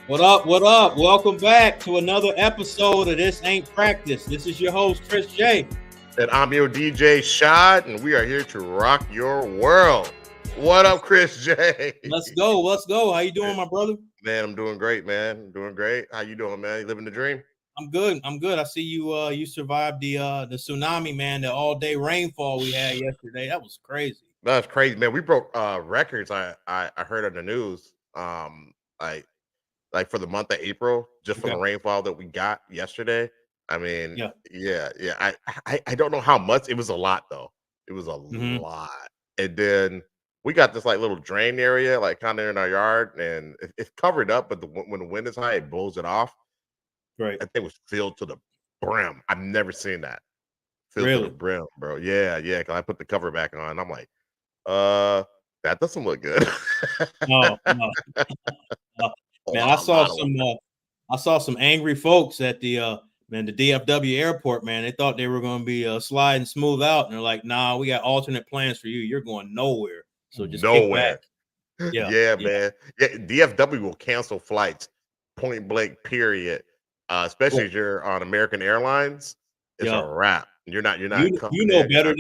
What up? What up? Welcome back to another episode of This Ain't Practice. This is your host, Chris J. And I'm your DJ Shad, and we are here to rock your world. What up, Chris J? Let's go. Let's go. How you doing, my brother? Man, I'm doing great, man. I'm doing great. How you doing, man? You living the dream? I'm good. I'm good. I see you. You survived the tsunami, man. The all day rainfall we had yesterday. That was crazy. That's crazy, man. We broke records. I heard on the news. Like for the month of April, just from the rainfall that we got yesterday. I mean, yeah. I don't know how much. It was a lot though. It was a lot. And then we got this like little drain area, like kind of in our yard, and it's covered up. But when the wind is high, it blows it off. Right. That thing was filled to the brim. I've never seen that. Filled Really? to the brim, bro. Yeah. Because I put the cover back on. I'm like, that doesn't look good. No. Man, I saw some angry folks at the DFW airport, man. They thought they were going to be sliding smooth out, and they're like, "Nah, we got alternate plans for you. You're going nowhere. So just kick back." Yeah, man. Yeah, DFW will cancel flights, point blank. Period. Especially if you're on American Airlines, it's a wrap. You're not. You know better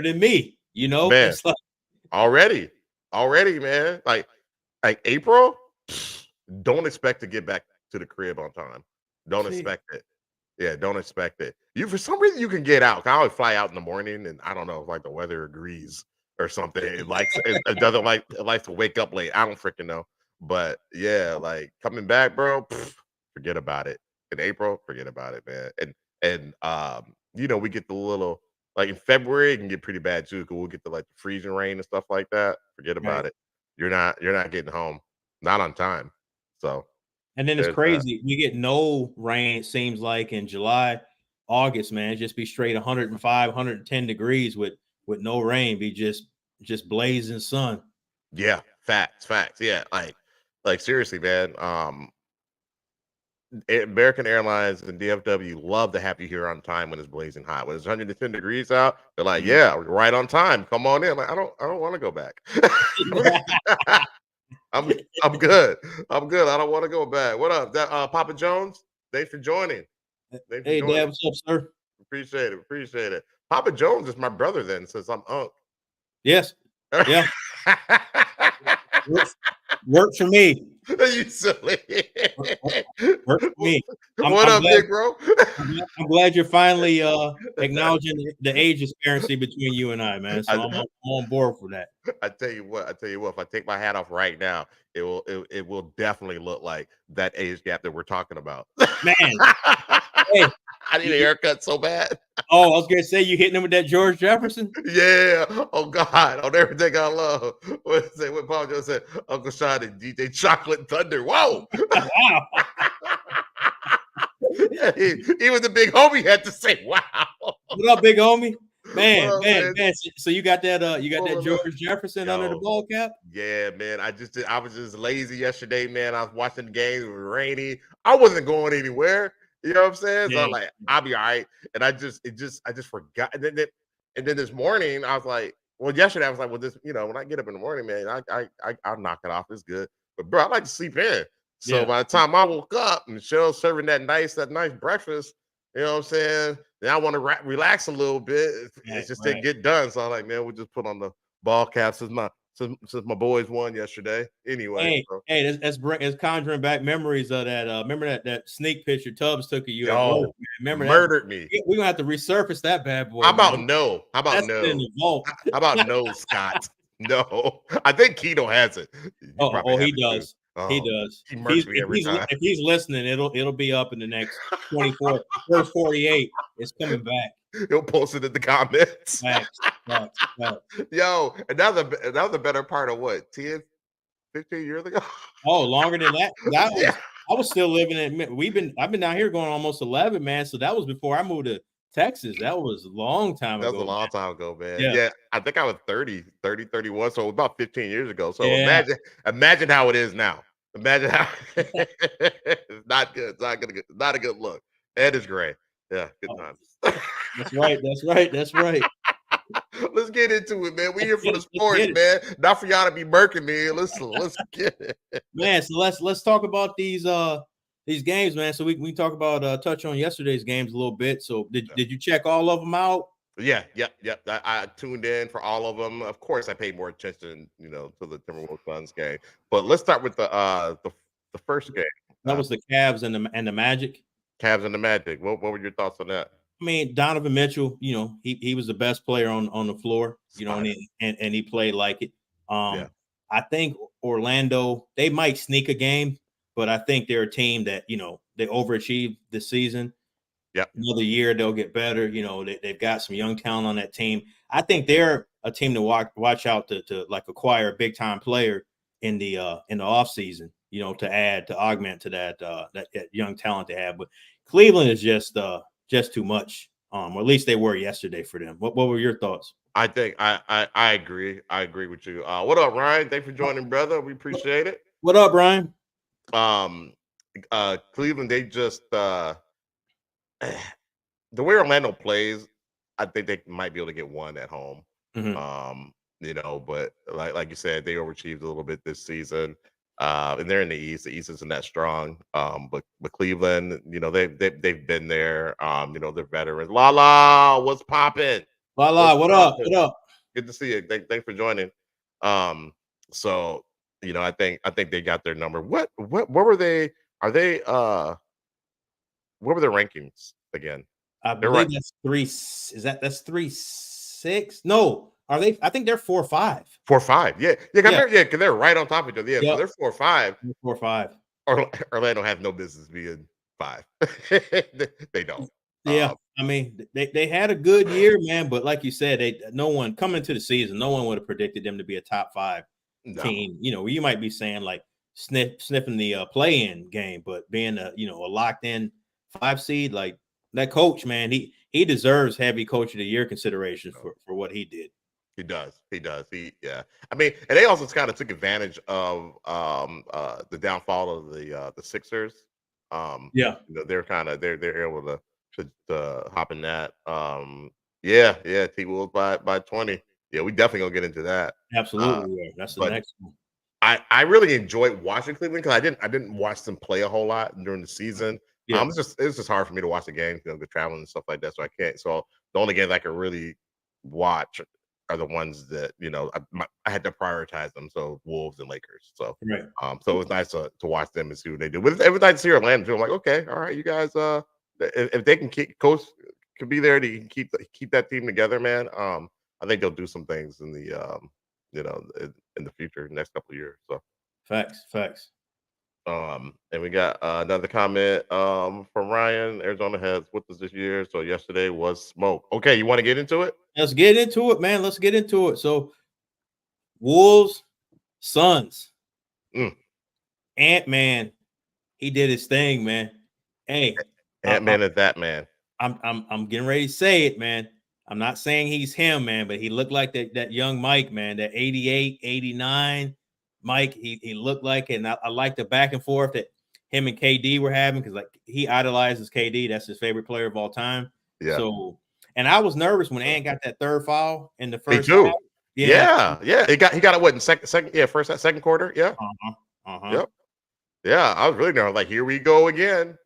than me. You know, man. It's like, already, man. Like April. Don't expect to get back to the crib on time. Don't expect it. Yeah, don't expect it. You for some reason you can get out. I always fly out in the morning, and I don't know if like the weather agrees or something. It doesn't like it likes to wake up late. I don't freaking know. But yeah, like coming back, bro. Forget about it. In April, forget about it, man. And we get the little like in February it can get pretty bad too, because we'll get the like the freezing rain and stuff like that. Forget about it. You're not getting home. Not on time. So, and then it's crazy. We get no rain, it seems like in July, August, man. It just be straight 105, 110 degrees with no rain. Be just blazing sun. Yeah, facts. Yeah, like seriously, man. American Airlines and DFW love to have you here on time when it's blazing hot. When it's 110 degrees out, they're like, "Yeah, right on time. Come on in." Like, I don't want to go back. I'm good. I don't want to go back. What up, Papa Jones? Thanks for joining. Hey, Dad, what's up, sir? Appreciate it. Papa Jones is my brother then, since I'm Unc. Yes. Yeah. Work for me. You silly. Work for me. What up, big bro? I'm glad you're finally acknowledging the age disparity between you and I, man. So I'm on board for that. I tell you what, if I take my hat off right now, it will definitely look like that age gap that we're talking about. Man, hey, I need a haircut so bad. Oh, I was gonna say you hitting him with that George Jefferson. Yeah. Oh God, on everything I love. What Paul Jones said, Uncle Sean and DJ Chocolate Thunder. Whoa. Wow. Even the big homie had to say, "Wow." What up, big homie? Man. So you got that George Jefferson under the ball cap? Yeah, man. I was just lazy yesterday, man. I was watching the game. It was rainy. I wasn't going anywhere. You know what I'm saying? So I'm like, I'll be all right. And I just forgot. And then this morning, I was like, well, yesterday I was like, well, this, when I get up in the morning, man, I'll knock it off. It's good. But bro, I like to sleep in. So by the time I woke up and Michelle's serving that nice breakfast, you know what I'm saying? Then I want to relax a little bit. It's just didn't get done. So I'm like, man, we'll just put on the ball cap since my boys won yesterday. Anyway, it's conjuring back memories of that. Remember that sneak picture Tubbs took of you. Yo, remember murdered me. We're gonna have to resurface that bad boy. How about no? How about no, Scott? No, I think Keto has it. He does. He does. He murders me every time. If he's listening, it'll be up in the next 24, first 48. It's coming back. He'll post it in the comments. Facts. Yo, and that was the better part of what, 10, 15 years ago? Oh, longer than that. I was still living in. I've been down here going almost 11, man. So that was before I moved to Texas. That was a long time ago. That was a long time ago, man. Yeah. I think I was 30, 31. So about 15 years ago. So imagine how it is now. Imagine how it's not good. It's not a good look. Ed is gray. Yeah, good times. That's right. Let's let's get into it, man. We here for the Let's sports, get it. man. Not for y'all to be murking me. Let's get it. Man, so let's talk about these games, man. So we talk about touch on yesterday's games a little bit. So did you check all of them out? Yeah. I tuned in for all of them. Of course, I paid more attention, to the Timberwolves Suns game. But let's start with the first game. That was the Cavs and the Magic. Cavs and the Magic. What were your thoughts on that? I mean, Donovan Mitchell, he was the best player on the floor, and he played like it. I think Orlando, they might sneak a game, but I think they're a team that, they overachieved this season. Yeah. Another year they'll get better. They've got some young talent on that team. I think they're a team to watch out to like acquire a big time player in the off season, to augment to that young talent they have. But Cleveland is just too much. Or at least they were yesterday for them. What were your thoughts? I think I agree. I agree with you. What up, Ryan? Thanks for joining, brother. We appreciate it. What up, Ryan? Cleveland, they just the way Orlando plays, I think they might be able to get one at home. But like you said, they overachieved a little bit this season. And they're in the East. The East isn't that strong. But Cleveland, they've been there. They're veterans. Lala, what's popping? Lala, what up? What up? Good to see you. Thanks for joining. So I think they got their number. What were they? Are they what were their rankings again? I believe that's 3. That's 3-6? No, are they? I think they're 4-5. 4-5. Yeah. Because they're right on top of each other. Yeah, yep. So they're 4-5. 4-5. Orlando has no business being 5. They don't. Yeah, I mean, they had a good year, man. But like you said, no one coming into the season, no one would have predicted them to be a top 5 team. You might be saying like sniffing the play-in game, but being a locked in 5 seed, like that coach, man, he deserves heavy coach of the year consideration for what he did. He does. I mean, and they also kind of took advantage of the downfall of the Sixers. They're able to hop in that. T Wolves by 20. Yeah, we definitely gonna get into that. Absolutely. That's the next one. I really enjoyed watching Cleveland because I didn't watch them play a whole lot during the season. Yeah. It's just hard for me to watch the games, the traveling and stuff like that. So I can't. So the only games I can really watch are the ones that I had to prioritize them. So Wolves and Lakers. So so it was nice to watch them and see what they do. But it was nice to see Orlando too. I'm like, okay, all right, you guys. If they can keep coach can be there to keep that team together, man. I think they'll do some things in the in the future, next couple of years. So facts. And we got another comment from Ryan. Arizona has whooped us this year. So yesterday was smoke. Okay, you want to get into it? Let's get into it, man. Let's get into it. So Wolves, Suns. Ant-Man, he did his thing, man. Hey, Ant-Man is that man. I'm getting ready to say it, man. I'm not saying he's him, man, but he looked like that young Mike, man, that 88, 89 Mike. He looked like it, and I like the back and forth that him and KD were having because like he idolizes KD. That's his favorite player of all time. Yeah. So, and I was nervous when Ant got that third foul in the first. Me too. Half. Yeah. He got it. What in second quarter? Yeah. Yep. Yeah, I was really nervous. Like, here we go again.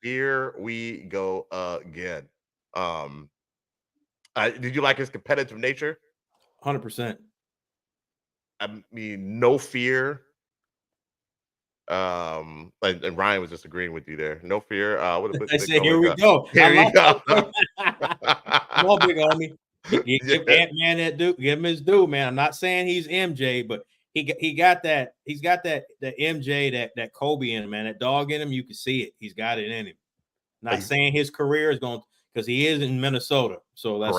Here we go again. Did you like his competitive nature? 100%. I mean, no fear. And Ryan was just agreeing with you there. No fear. I said, here we go. Here we go. Come on, big homie. Give Ant-Man that due. Give him his due, man. I'm not saying he's MJ, but he got that. He's got that MJ, that Kobe in him, man. That dog in him. You can see it. He's got it in him. Not saying his career is going because he is in Minnesota. So let's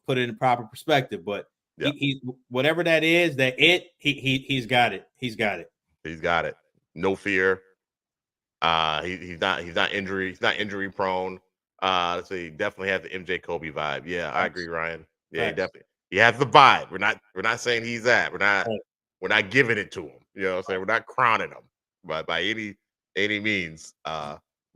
put it in proper perspective. But he whatever that is, he's got it. He's got it. He's got it. No fear. He's not injury prone. So he definitely has the MJ Kobe vibe. Yeah, I agree, Ryan. Yeah, he has the vibe. We're not saying he's that. We're not giving it to him. You know what I'm saying? We're not crowning him by any means.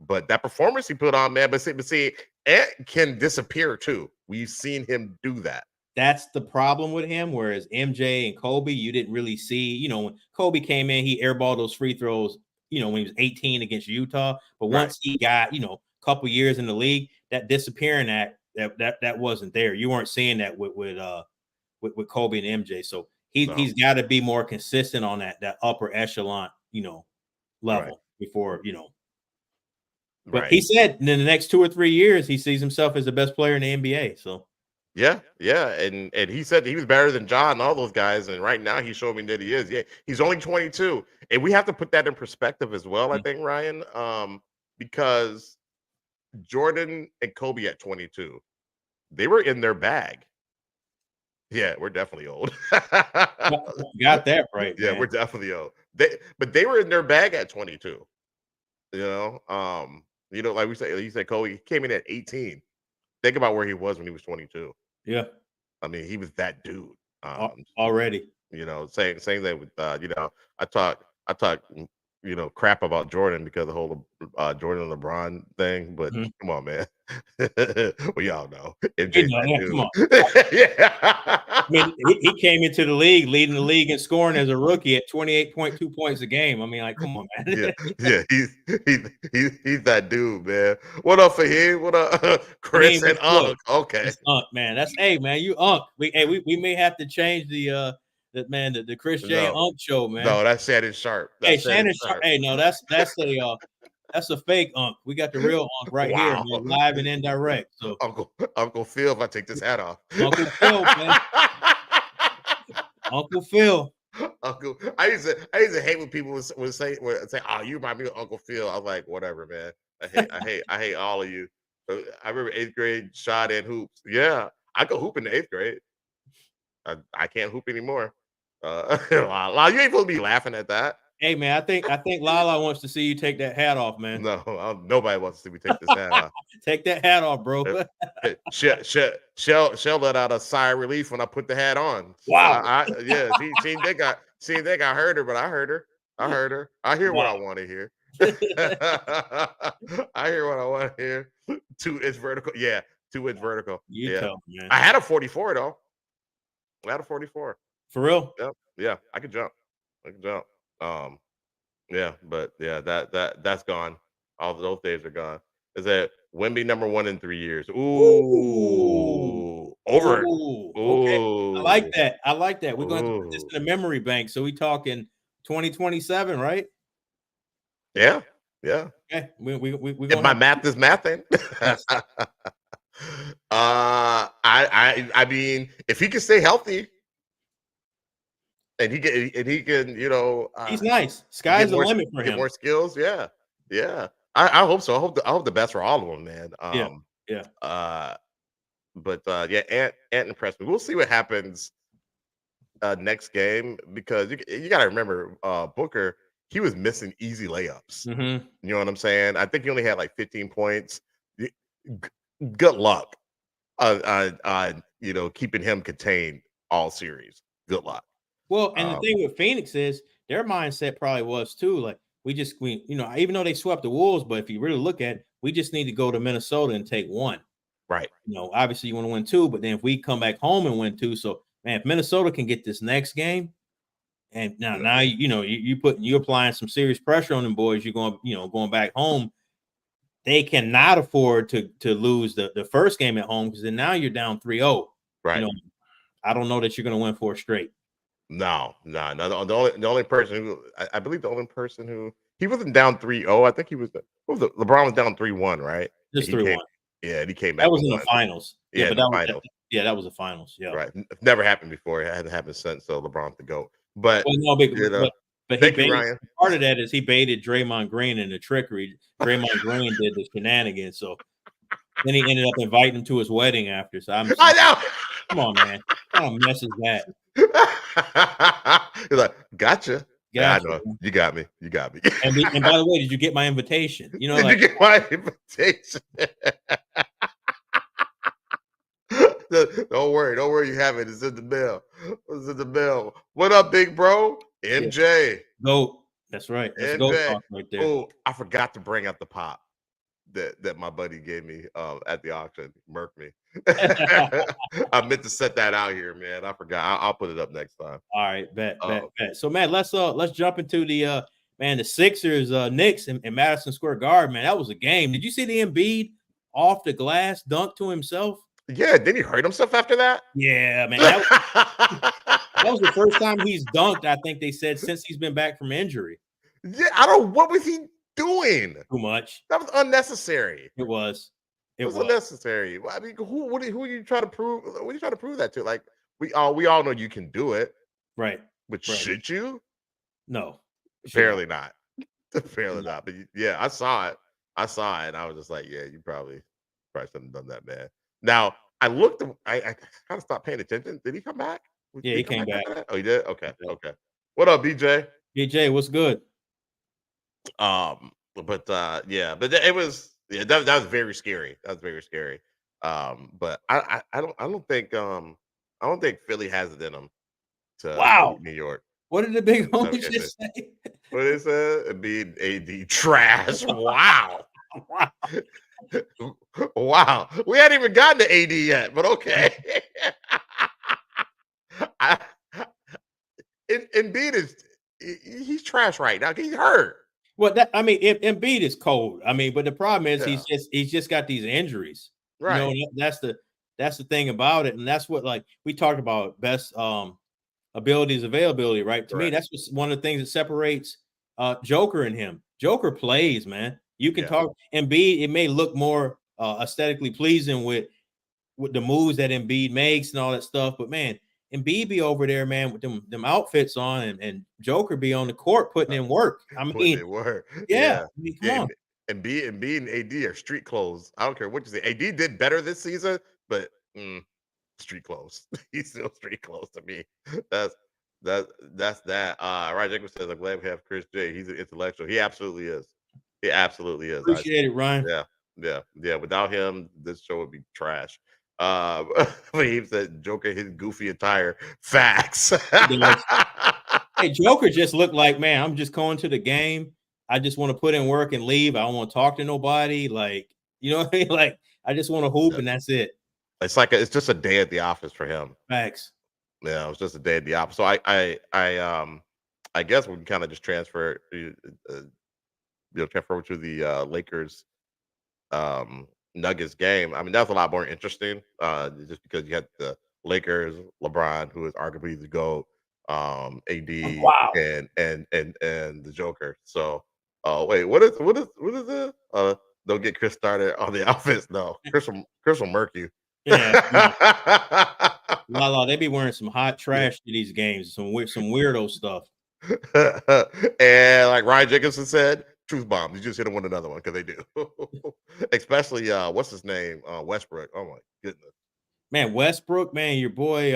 But that performance he put on, man. But see, Ant can disappear too. We've seen him do that. that's the problem with him. Whereas MJ and Kobe, you didn't really see, when Kobe came in, he airballed those free throws, when he was 18 against Utah. But once he got, a couple years in the league, that disappearing that wasn't there. You weren't seeing that with Kobe and MJ. So he's got to be more consistent on that upper echelon, level before, But he said in the next 2 or 3 years, he sees himself as the best player in the NBA. So yeah, and he said he was better than John and all those guys, and right now he's showing me that he is. Yeah, he's only 22, and we have to put that in perspective as well. I think, Ryan, because Jordan and Kobe at 22, they were in their bag. Yeah, we're definitely old. Got that right. Yeah, man. we're definitely old. But they were in their bag at 22. Like we said, you said Kobe came in at 18. Think about where he was when he was 22. Yeah. I mean, he was that dude. Already. Saying that with I talk crap about Jordan because of the whole Jordan and LeBron thing, but come on, man. We all know. Come on. I mean, he came into the league leading the league in scoring as a rookie at 28.2 points a game. I mean, like, come on, man. yeah, he's that dude, man. What up for him? What up, Chris and Unc? Okay, Unc, man. Man, you Unc. We may have to change the Chris J. Unc show, man. No, that's Shannon Sharp. Shannon Sharp. Hey, no, that's a fake Unc. We got the real Unc right here, man, live and indirect. So Uncle Phil, if I take this hat off. Uncle Phil, man. Uncle Phil. I used to hate when people would say, "Oh, you remind me of Uncle Phil." I was like, "Whatever, man. I hate all of you." I remember 8th grade shot and hoops. Yeah, I could hoop in the 8th grade. I can't hoop anymore. Lala, you ain't supposed to be laughing at that. Hey, man, I think Lala wants to see you take that hat off, man. No, nobody wants to see me take this hat off. Take that hat off, bro. Shell let out a sigh of relief when I put the hat on. Wow. She think I heard her, but I heard her. I hear what I want to hear. I hear what I want to hear. 2-inch vertical. Yeah, 2-inch vertical. Tell me, man. I had a 44 though. I had a 44. For real? Yep. Yeah, I could jump. That's gone. All those days are gone. Is that Wemby #1 in 3 years? Ooh. Over. Ooh. Okay. I like that. We're going to put this in the memory bank. So we talking 2027, right? Yeah. Okay. If my math is mathing. I mean, if he can stay healthy. And he can, he's nice. Sky's the limit for him. Get more skills, yeah. I hope so. I hope the best for all of them, man. Ant impressed me. We'll see what happens next game because you got to remember Booker. He was missing easy layups. Mm-hmm. You know what I'm saying? I think he only had like 15 points. Good luck on keeping him contained all series. Good luck. Well, and the thing with Phoenix is their mindset probably was too. Like even though they swept the Wolves, but if you really look at it, we just need to go to Minnesota and take 1. Right. Obviously you want to win 2, but then if we come back home and win 2, so man, if Minnesota can get this next game, and now you're applying some serious pressure on them boys. You're going back home. They cannot afford to lose the first game at home because then now you're down 3-0. Right. I don't know that you're going to win 4 straight. No. The only person who I believe who he wasn't down 3-0. I think he was. LeBron was down 3-1, right? Just 3-1. Yeah, and he came back. That was in the finals. Yeah, but that was the finals. Yeah, right. It never happened before. It hadn't happened since. So LeBron's the GOAT. But but part of that is he baited Draymond Green in the trickery. Draymond Green did the shenanigans. So then he ended up inviting him to his wedding after. So I know. Come on, man. What kind of mess is that? He's like, gotcha. Yeah, I know. You got me. And by the way, did you get my invitation? Did you get my invitation? Don't worry. You have it. It's in the mail. What up, big bro? MJ. Go. That's right. That's MJ. Right there. Oh, I forgot to bring up the pop that my buddy gave me at the auction. Murked me. I meant to set that out here, man. I forgot. I'll put it up next time. All right, bet. So, man, let's jump into the man, the Sixers, Knicks in Madison Square Garden. Man, that was a game. Did you see the Embiid off the glass dunk to himself? Yeah, didn't he hurt himself after that? Yeah, man. That was the first time he's dunked, I think they said, since he's been back from injury. Yeah, I don't. What was he doing? Too much. That was unnecessary. It was. It was unnecessary. I mean, who are you trying to prove? What are you trying to prove that to? Like, we all know you can do it, right? But should you? No, apparently not. Apparently not. But yeah, I saw it. And I was just like, yeah, you probably shouldn't have done that, man. Now I looked. I kind of stopped paying attention. Did he come back? Yeah, he came back. Oh, he did. Okay. What up, BJ? BJ, what's good? But it was that was very scary. That was very scary. But I don't think Philly has it in them to New York. What did the big homie just say? What did it say? Being AD trash. Wow. Wow. We hadn't even gotten to AD yet, but okay. Embiid he's trash right now. He's hurt. Well, if Embiid is cold, but the problem is he's just got these injuries. Right. You know, that's the thing about it, and that's what, like, we talked about best abilities, availability, right? To me, that's one of the things that separates Joker and him. Joker plays, man. You can talk Embiid. It may look more aesthetically pleasing with the moves that Embiid makes and all that stuff, but man, Embiid be over there, man, with them outfits on, and Joker be on the court putting in work. I mean, yeah. I mean, come on. Embiid and AD are street clothes. I don't care what you say. AD did better this season, but street clothes. He's still street clothes to me. That's that. Ryan Jacobs says, I'm glad we have Chris J. He's an intellectual. He absolutely is. Appreciate it, Ryan. Yeah. Without him, this show would be trash. He said Joker, his goofy attire. Facts. Hey, Joker just looked like, man, I'm just going to the game. I just want to put in work and leave. I don't want to talk to nobody. Like, you know what I mean? Like, I just want to hoop and that's it. It's like it's just a day at the office for him. Facts. Yeah, it was just a day at the office. So I guess we can kind of just transfer over to the Lakers Nuggets game. I mean, that's a lot more interesting, just because you had the Lakers, LeBron, who is arguably the GOAT, AD, and the Joker. So, wait, what is it? Don't get Chris started on the offense. No, Chris will murk you. Yeah. Lala, they be wearing some hot trash to these games, some weirdo stuff. And like Ryan Jacobson said, truth bombs. You just hit them with another one, because they do. Especially what's his name? Westbrook. Oh my goodness. Man, Westbrook, man, your boy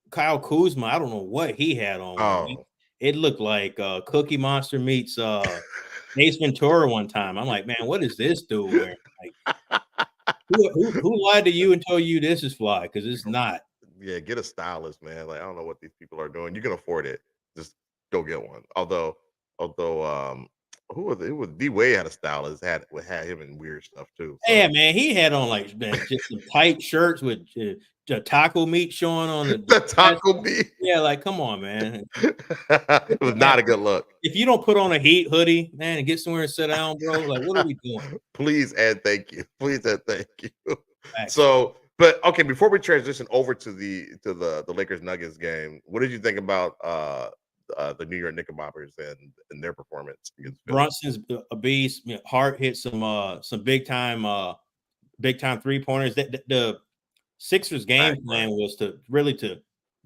Kyle Kuzma. I don't know what he had on. Oh. It looked like Cookie Monster meets Ace Ventura one time. I'm like, man, what is this dude wearing? Like, who lied to you and told you this is fly? Because it's not. Yeah, get a stylist, man. Like, I don't know what these people are doing. You can afford it. Just go get one. Although who was D Wade had a stylist, had him in weird stuff too. So. Yeah, man, he had on like just some tight shirts with the taco meat showing on the taco meat. Yeah, like, come on, man. It was not a good look. If you don't put on a Heat hoodie, man, and get somewhere and sit down, bro, like, what are we doing? Please and thank you. Please and thank you. Thanks. So, but okay, before we transition over to the Lakers Nuggets game, what did you think about the New York Knickerbockers and their performance against Philly? Brunson's a beast. Hart hit some big time 3-pointers. The Sixers game plan was to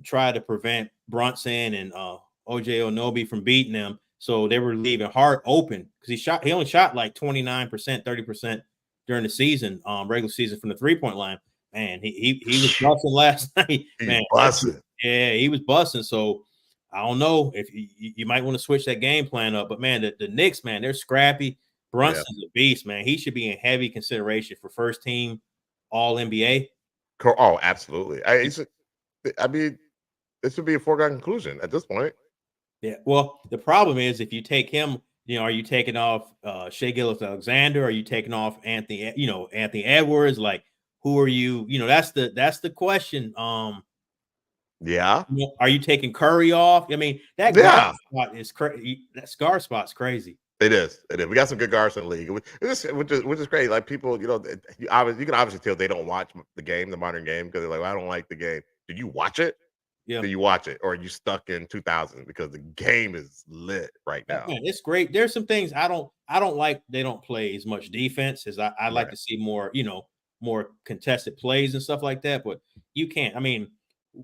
try to prevent Brunson and OJ Anunoby from beating them. So they were leaving Hart open because he only shot like 29%, 30% during the season, regular season, from the 3-point line. Man, he was busting last night. Man, busting. Yeah, he was busting. So I don't know if you might want to switch that game plan up. But man, the Knicks, man, they're scrappy. Brunson's a beast, man. He should be in heavy consideration for first team All NBA. Oh, absolutely. I mean, this would be a foregone conclusion at this point. Yeah. Well, the problem is, if you take him, are you taking off Shai Gilgeous-Alexander? Are you taking off Anthony Edwards? Like, who are you? You know, that's the question. Yeah. You know, are you taking Curry off? I mean, that Yeah. guard spot is crazy. That guard spot's crazy. It is. It is. We got some good guards in the league, which is great. Like people, you know, you can obviously tell they don't watch the game, the modern game, because they're like, well, I don't like the game. Did you watch it? Yeah. Do you watch it, or are you stuck in 2000? Because the game is lit right now. Man, it's great. There's some things I don't like. They don't play as much defense as I like Right. to see more, you know, more contested plays and stuff like that. But you can't. I mean,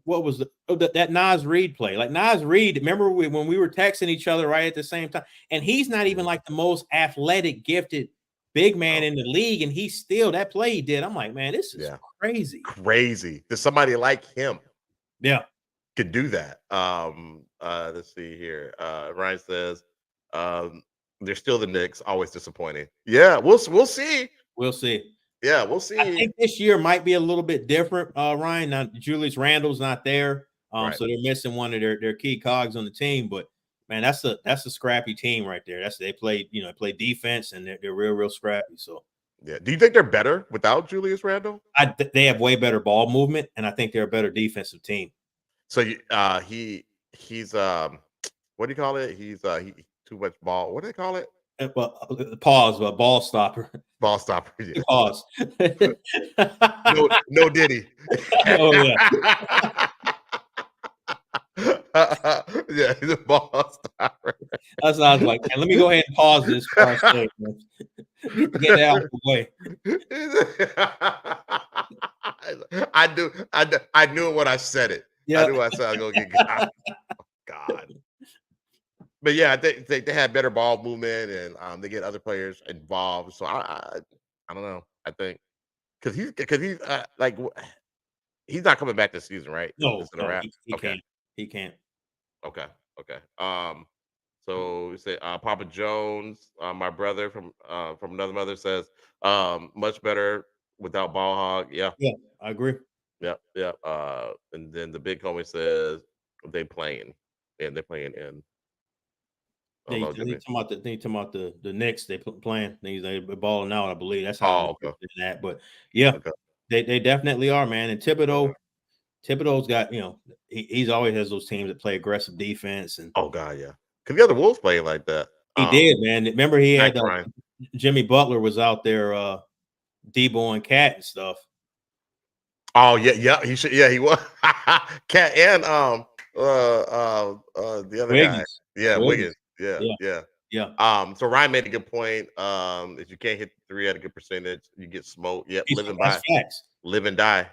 what was that Nas Reed play? Like Nas Reed, remember when we were texting each other right at the same time, and he's not even like the most athletic, gifted big man in the league, and he still that play he did. I'm like, man, this is crazy. Crazy. There's somebody like him. Yeah. Could do that. Let's see here. Ryan says, they're still the Knicks, always disappointing. Yeah, we'll see. We'll see. Yeah, we'll see. I think this year might be a little bit different, Ryan. Now Julius Randle's not there, Right. so they're missing one of their key cogs on the team. But man, that's a scrappy team right there. They play defense and they're real scrappy. So yeah, do you think they're better without Julius Randle? They have way better ball movement, and I think they're a better defensive team. So he's what do you call it? He's he too much ball. What do they call it? Pause, but ball stopper. Ball stopper. Yeah. Pause. no Diddy. Oh yeah. Yeah, he's a ball stopper. That's what I was like, man, let me go ahead and pause this. Get out of the way. I knew it when I said it. Yeah. I knew I said I was gonna get God. But yeah, they have better ball movement and they get other players involved. So I don't know. I think because he's like he's not coming back this season, right? No, he okay. can't. He can't. Okay. So we say Papa Jones, my brother from another mother says, much better without ball hog. Yeah, I agree. Yeah. And then the big homie says they're playing in. They talking about the Knicks. They playing. They balling out. I believe that's how okay. that. But yeah, they definitely are, man. And Thibodeau's got, he's always has those teams that play aggressive defense. And oh god, yeah. Because the other Wolves playing like that. He did, man. Remember he had Jimmy Butler was out there, Debo and Cat and stuff. Oh yeah. He should. Yeah, he was. Cat and the other Wiggins. guy. Yeah, Wiggins. Yeah. So Ryan made a good point. If you can't hit the three at a good percentage, you get smoked. Yep, live and die.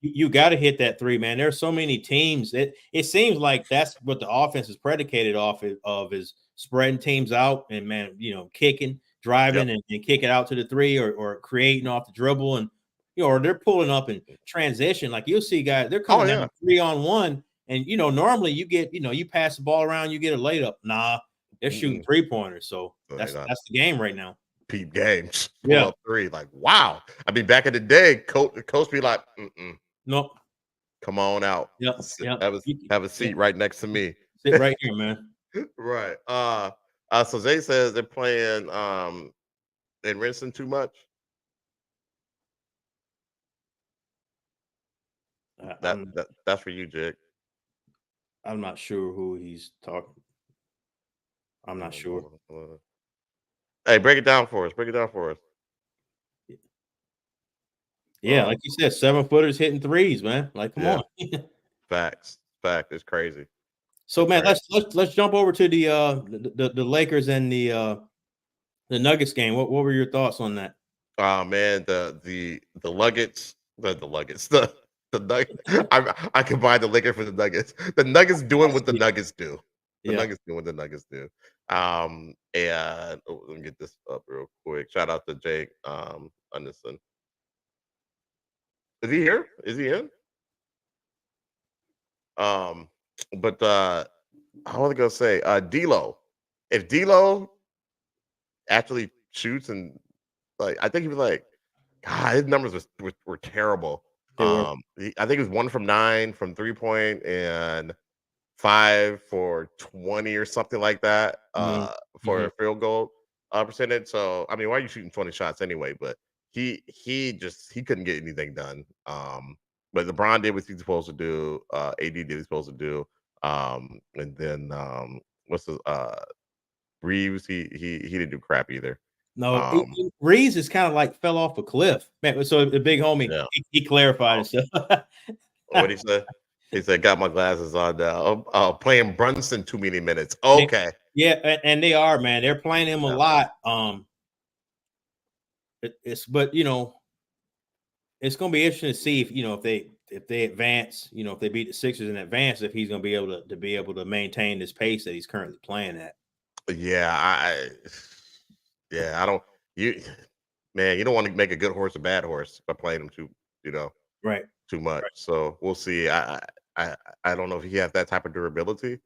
You got to hit that three, man. There are so many teams that it seems like that's what the offense is predicated off of is spreading teams out and man, kicking, driving, and kick it out to the three or creating off the dribble and or they're pulling up in transition. Like you'll see guys, they're coming down 3-on-1, and normally you get you pass the ball around, you get a layup. Nah, they're shooting 3-pointers. So that's the game right now. Peep games. Pull up three. Like, wow. I mean, back in the day, coach be like, nope. Come on out. Yep. Have a seat right next to me. Sit right here, man. Right. So Zay says they're playing and rinsing too much. That's for you, Jake. I'm not sure who he's talking. I'm not sure. Hey, break it down for us. Yeah, like you said, 7-footers hitting threes, man. Like, come on. Facts. It's crazy. So, man, let's jump over to the Lakers and the Nuggets game. What were your thoughts on that? Man, the Nuggets, the Nuggets. I combine the Lakers for the Nuggets. The Nuggets doing what the Nuggets do. Nuggets doing what the Nuggets do. And let me get this up real quick. Shout out to Jake Anderson. Is he here? Is he in? But I want to go say D'Lo. If D'Lo actually shoots and I think he was like, God, his numbers were terrible. I think it was 1 from 9 from 3-point and 5 for 20 or something like that for a field goal percentage. So I mean, why are you shooting 20 shots anyway? But he couldn't get anything done. But LeBron did what he's supposed to do. AD did what he's supposed to do. And then what's the Reeves? He didn't do crap either. No, Reeves is kind of like fell off a cliff. Man, so the big homie, Yeah. he clarified himself. What he said? He said, "Got my glasses on now. Playing Brunson too many minutes." Okay. Yeah, and they are, man. They're playing him a lot. But you know, it's going to be interesting to see if they advance. You know, if they beat the Sixers in advance, if he's going to be able to maintain this pace that he's currently playing at. Yeah, I don't. You don't want to make a good horse a bad horse by playing him too much. Right. So we'll see. I don't know if he has that type of durability.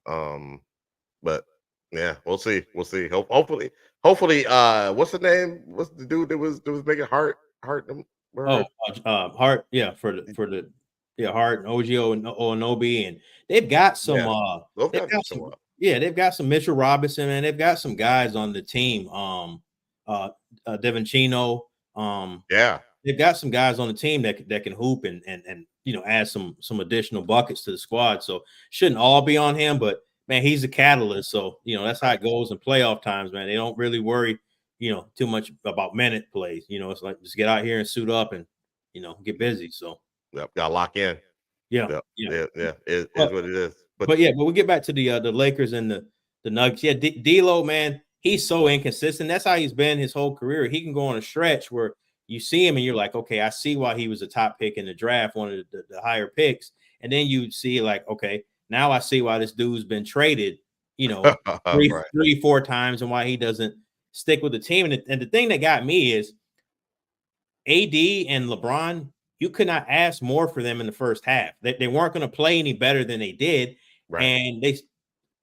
But yeah, we'll see. We'll see. Hopefully, what's the name? What's the dude that was making Hart? Hart, yeah, for the Hart and OGO and Onobi, and they've got some. They've got some Mitchell Robinson, and they've got some guys on the team. Devin Chino. They've got some guys on the team that can hoop and add some additional buckets to the squad. So shouldn't all be on him, but man, he's a catalyst. So that's how it goes in playoff times, man. They don't really worry, too much about minute plays. It's like just get out here and suit up and get busy. So gotta lock in. Yeah. It's what it is. But we get back to the Lakers and the Nuggets. Yeah, D'Lo, man, he's so inconsistent. That's how he's been his whole career. He can go on a stretch where you see him and you're like, okay, I see why he was a top pick in the draft, one of the higher picks. And then you see like, okay, now I see why this dude's been traded, three, 4 times and why he doesn't stick with the team. And the thing that got me is AD and LeBron, you could not ask more for them in the first half. They weren't going to play any better than they did. Right. And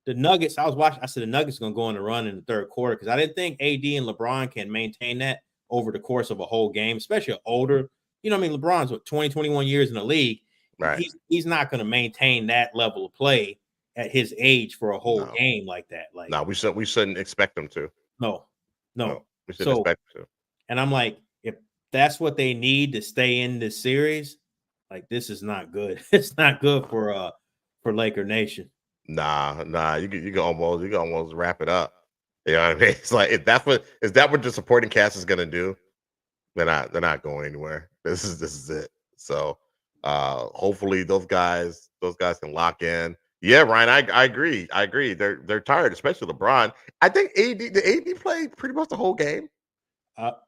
the Nuggets, I said the Nuggets are going to go on a run in the third quarter because I didn't think AD and LeBron can maintain that over the course of a whole game, especially older. LeBron's 20, 21 years in the league. Right. He's not going to maintain that level of play at his age for a whole game like that. No, we shouldn't expect them to. No. We shouldn't expect them to. And I'm like, if that's what they need to stay in this series, like this is not good. It's not good for Laker Nation. Nah. You can almost wrap it up. You know what I mean? It's like is that what the supporting cast is gonna do? They're not going anywhere. This is it. So hopefully those guys can lock in. Yeah, Ryan, I agree. They're tired, especially LeBron. I think AD played pretty much the whole game.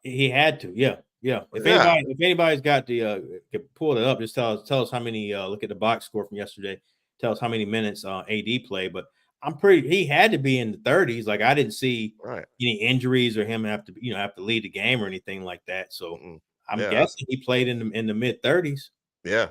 He had to, yeah. If anybody's got the can pull it up, just tell us how many. Look at the box score from yesterday. Tell us how many minutes AD played, but he had to be in the 30s. Like I didn't see any injuries or him have to lead the game or anything like that. So I'm guessing he played in the mid 30s. Yeah,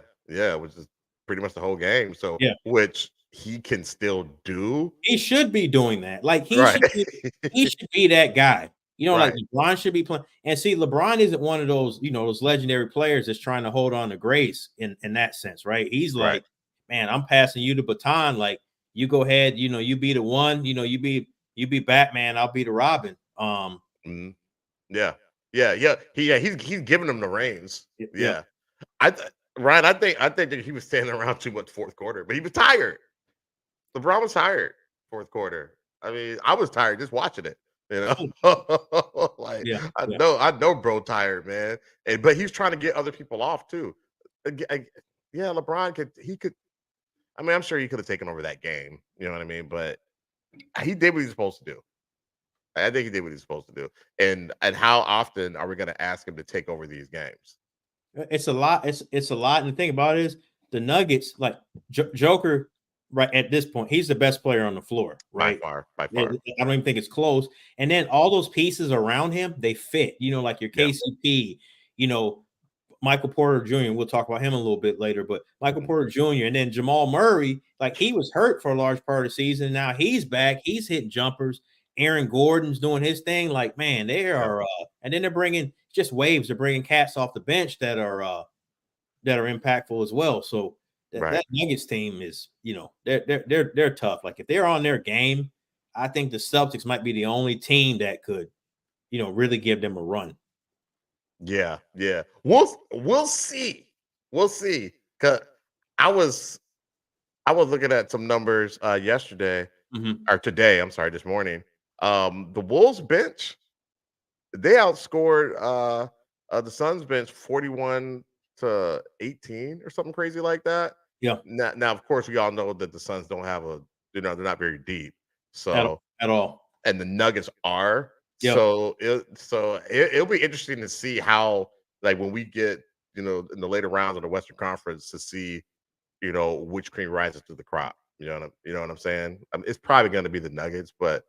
which is pretty much the whole game. So which he can still do. He should be doing that. Like he should be that guy. Like LeBron should be playing. And see, LeBron isn't one of those, those legendary players that's trying to hold on to grace in that sense, right? He's like, man, I'm passing you the baton. Like, you go ahead, you be the one, you be Batman, I'll be the Robin. Yeah. He's giving them the reins. Yeah. Ryan, I think that he was standing around too much fourth quarter, but he was tired. LeBron was tired fourth quarter. I mean, I was tired just watching it. I know, bro, tired, man. But he's trying to get other people off too. LeBron could. I mean, I'm sure he could have taken over that game. You know what I mean? But he did what he's supposed to do. I think he did what he's supposed to do. And how often are we going to ask him to take over these games? It's a lot. It's a lot. And the thing about it is the Nuggets, like Joker, right at this point, he's the best player on the floor, right? By far. I don't even think it's close. And then all those pieces around him, they fit. Like your KCP, Michael Porter Jr. We'll talk about him a little bit later, but Michael Porter Jr. and then Jamal Murray, like he was hurt for a large part of the season. Now he's back. He's hitting jumpers. Aaron Gordon's doing his thing. Like, man, they are, and then they're bringing just waves. They're bringing cats off the bench that are impactful as well. So that Nuggets team is, they're tough. Like if they're on their game, I think the Celtics might be the only team that could, really give them a run. Yeah, yeah. We'll see. We'll see. Cause I was looking at some numbers yesterday Mhm. or today, I'm sorry, this morning. The Wolves bench, they outscored the Suns bench 41-18 or something crazy like that. Yeah, Now, of course, we all know that the Suns don't have they're not very deep. at So at all. and the Nuggets are. Yep. It'll be interesting to see how, like, when we get, in the later rounds of the Western Conference, to see, which cream rises to the crop. You know what I'm saying? It's probably going to be the Nuggets, but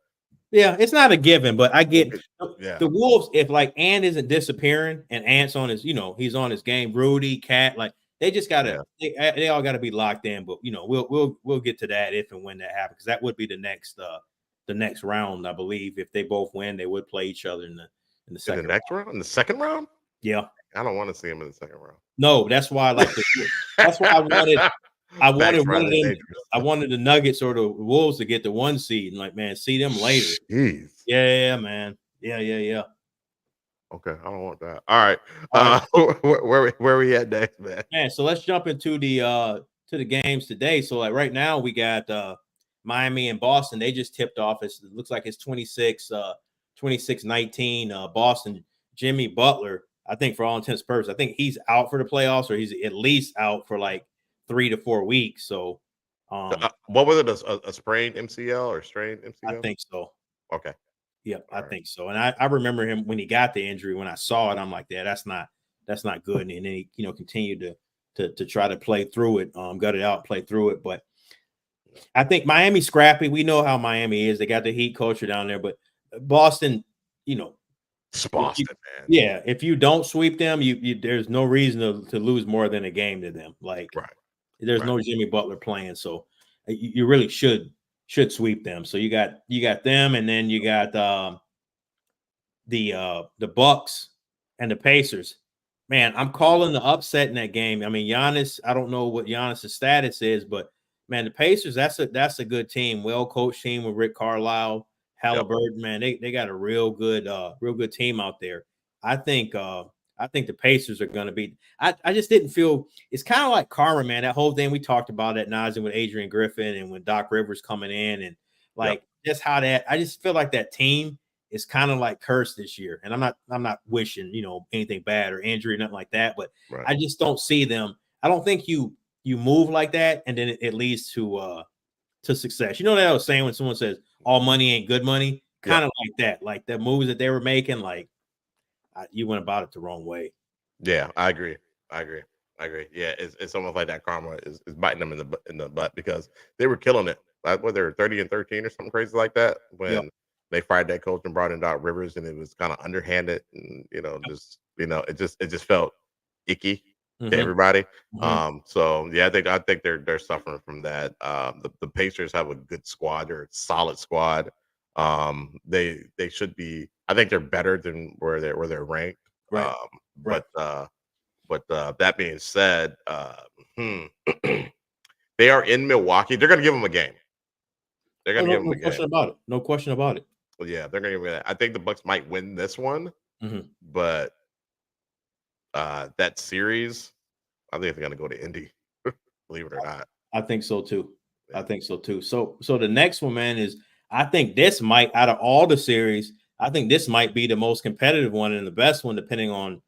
Yeah, it's not a given, but I we'll get get, yeah, the Wolves. If like Ant isn't disappearing and Ant's on his, he's on his game. Rudy, Cat, like they just gotta, yeah, they all gotta be locked in. But we'll get to that if and when that happens, because that would be the next round, I believe. If they both win, they would play each other in the in the second next round. round, in the second round. Yeah, I don't want to see him in the second no, that's why that's why round. I wanted one Background of is them. dangerous. I wanted the Nuggets or the Wolves to get the 1 seed, and like, man, see them later. Jeez. Yeah, man. Yeah. Okay, I don't want that. All right. All right. Where we at next, man? Man, so let's jump into the games today. So like right now we got Miami and Boston. They just tipped off. It looks like it's 26-19 Boston. Jimmy Butler, I think for all intents and purposes, I think he's out for the playoffs, or he's at least out for like 3 to 4 weeks. So What was it? A sprained MCL or strained I MCL? think so. Okay. Yep, I All right. think so. And I remember him when he got the injury. When I saw it, I'm like, yeah, that's not good. And then he, continued to try to play through it, gut it out, play through it. But I think Miami's scrappy. We know how Miami is. They got the heat culture down there. But Boston, you know, It's if you, Boston, man. yeah, if you don't sweep them, you there's no reason to lose more than a game to them. Like Right. there's Right. no Jimmy Butler playing, so you really should sweep them. So you got them, and then you got the Bucks and the Pacers. Man, I'm calling the upset in that game. I mean, Giannis, I don't know what Giannis' status is, but man, the Pacers, that's a good team, well coached team with Rick Carlisle, Yep. Halliburton. Man, they got a real good team out there. I think the Pacers are going to be. I just didn't feel it's kind of like karma, man. That whole thing we talked about at Nas and with Adrian Griffin and when Doc Rivers coming in and Yep. like just how that. I just feel like that team is kind of like cursed this year. And I'm not wishing, anything bad or injury, nothing like that, but Right. I just don't see them. I don't think you move like that and then it leads to success. You know what I was saying when someone says all money ain't good money? Kind Yep. of like that. Like the moves that they were making, like you went about it the wrong way. Yeah, I agree. I agree. I agree. Yeah, it's almost like that karma is biting them in the butt because they were killing it. Like what, they were 30-13 or something crazy like that Yep. when they fired that coach and brought in Doc Rivers, and it was kind of underhanded, and it just felt icky to Mm-hmm. everybody. Mm-hmm. So yeah, I think they're suffering from that. The Pacers have a good squad, they're a solid squad. They should be. I think they're better than where they're ranked. Right. Um, Right. but that being said, they are in Milwaukee. They're going to give them a game. They're Oh, going to no, give them no a question game. about it. No question about it. Well, yeah, they're going to give them. I think the Bucks might win this one, Mm-hmm. but that series, I think they're going to go to Indy. Believe it or not. I think so too. Yeah. I think so too. So the next one, man, is I think this might out of all the series, I think this might be the most competitive one and the best one, depending on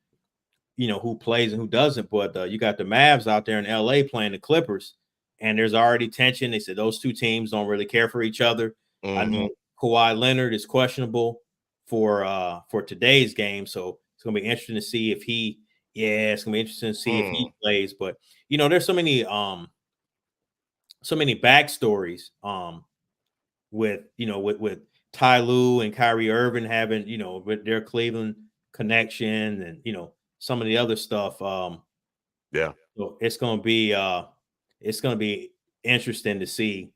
who plays and who doesn't. But you got the Mavs out there in LA playing the Clippers, and there's already tension. They said those two teams don't really care for each other. I know Kawhi Leonard is questionable for today's game, so it's gonna be interesting to see if he. Yeah, it's gonna be interesting to see if he plays. But there's so many backstories with Ty Lue and Kyrie Irving having with their Cleveland connection and some of the other stuff. Yeah. So it's gonna be interesting to see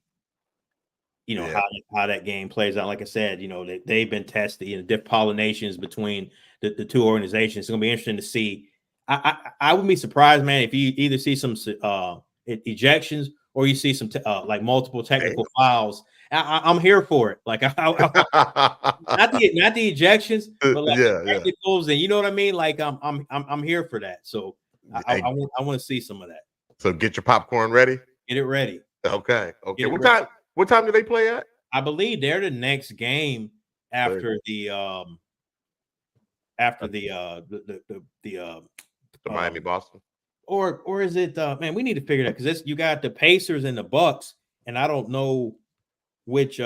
Yeah. how that game plays out. Like I said, they've been tested, different pollinations between the two organizations. It's gonna be interesting to see. I wouldn't be surprised, man, if you either see some ejections or you see some like multiple technical fouls. I'm here for it. Like not the ejections, but like the yeah. technicals, and you know what I mean. Like I'm here for that. So Hey, I want to see some of that. so get your popcorn ready. Get it ready. Okay. Get it What ready. time? What time do they play at? I believe they're the next game after the after The Miami Boston. or is it man, we need to figure that because you got the Pacers and the Bucks, and I don't know which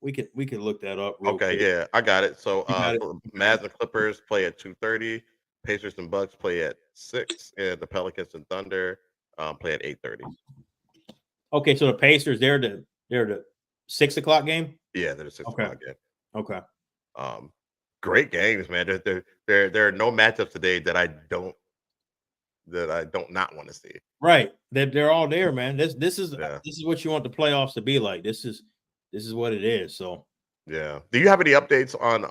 we could look that up real Okay, quick. yeah, I got it. So You got it? Mavs and Clippers play at 2:30, Pacers and Bucks play at 6, and the Pelicans and Thunder play at 8:30. Okay, so the Pacers, they're the 6 o'clock game. Yeah, they're the 6 o'clock game. Okay. Great games, man. There are no matchups today that I don't not want to see. Right. They're all there, man. This is Yeah. this is what you want the playoffs to be like. This is what it is. So Yeah. Do you have any updates on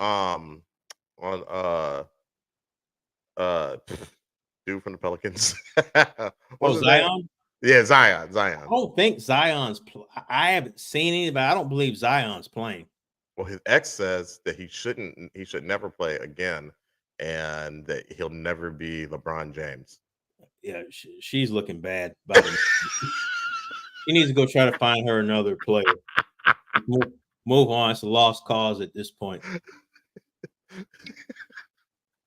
dude from the Pelicans? What's his name? Zion? Yeah, Zion. I don't think Zion's. I haven't seen any, but I don't believe Zion's playing. Well, his ex says that he should never play again, and that he'll never be LeBron James. Yeah, she's looking bad. By the She needs to go try to find her another player. Move on. It's a lost cause at this point.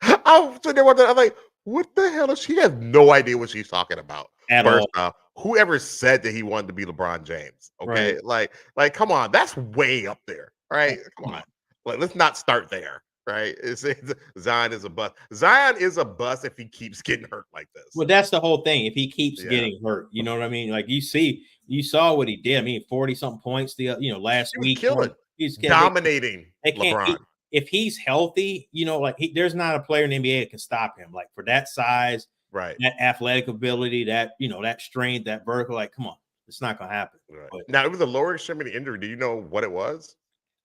I'm sitting there wondering, I'm like, what the hell is she? Has no idea what she's talking about. At First all. off, whoever said that he wanted to be LeBron James, okay, Right. like, come on, that's way up there, right? Come on, let's not start there, right? Zion is a bust. Zion is a bust if he keeps getting hurt like this. Well, that's the whole thing. If he keeps getting hurt, you know what I mean. Like you saw what he did. I mean, 40-something points last week. He's dominating LeBron. If he's healthy, like there's not a player in the NBA that can stop him. Like for that size, right? That athletic ability, that that strength, that vertical. Like, come on, it's not gonna happen. Right. But now, it was a lower extremity injury. Do you know what it was?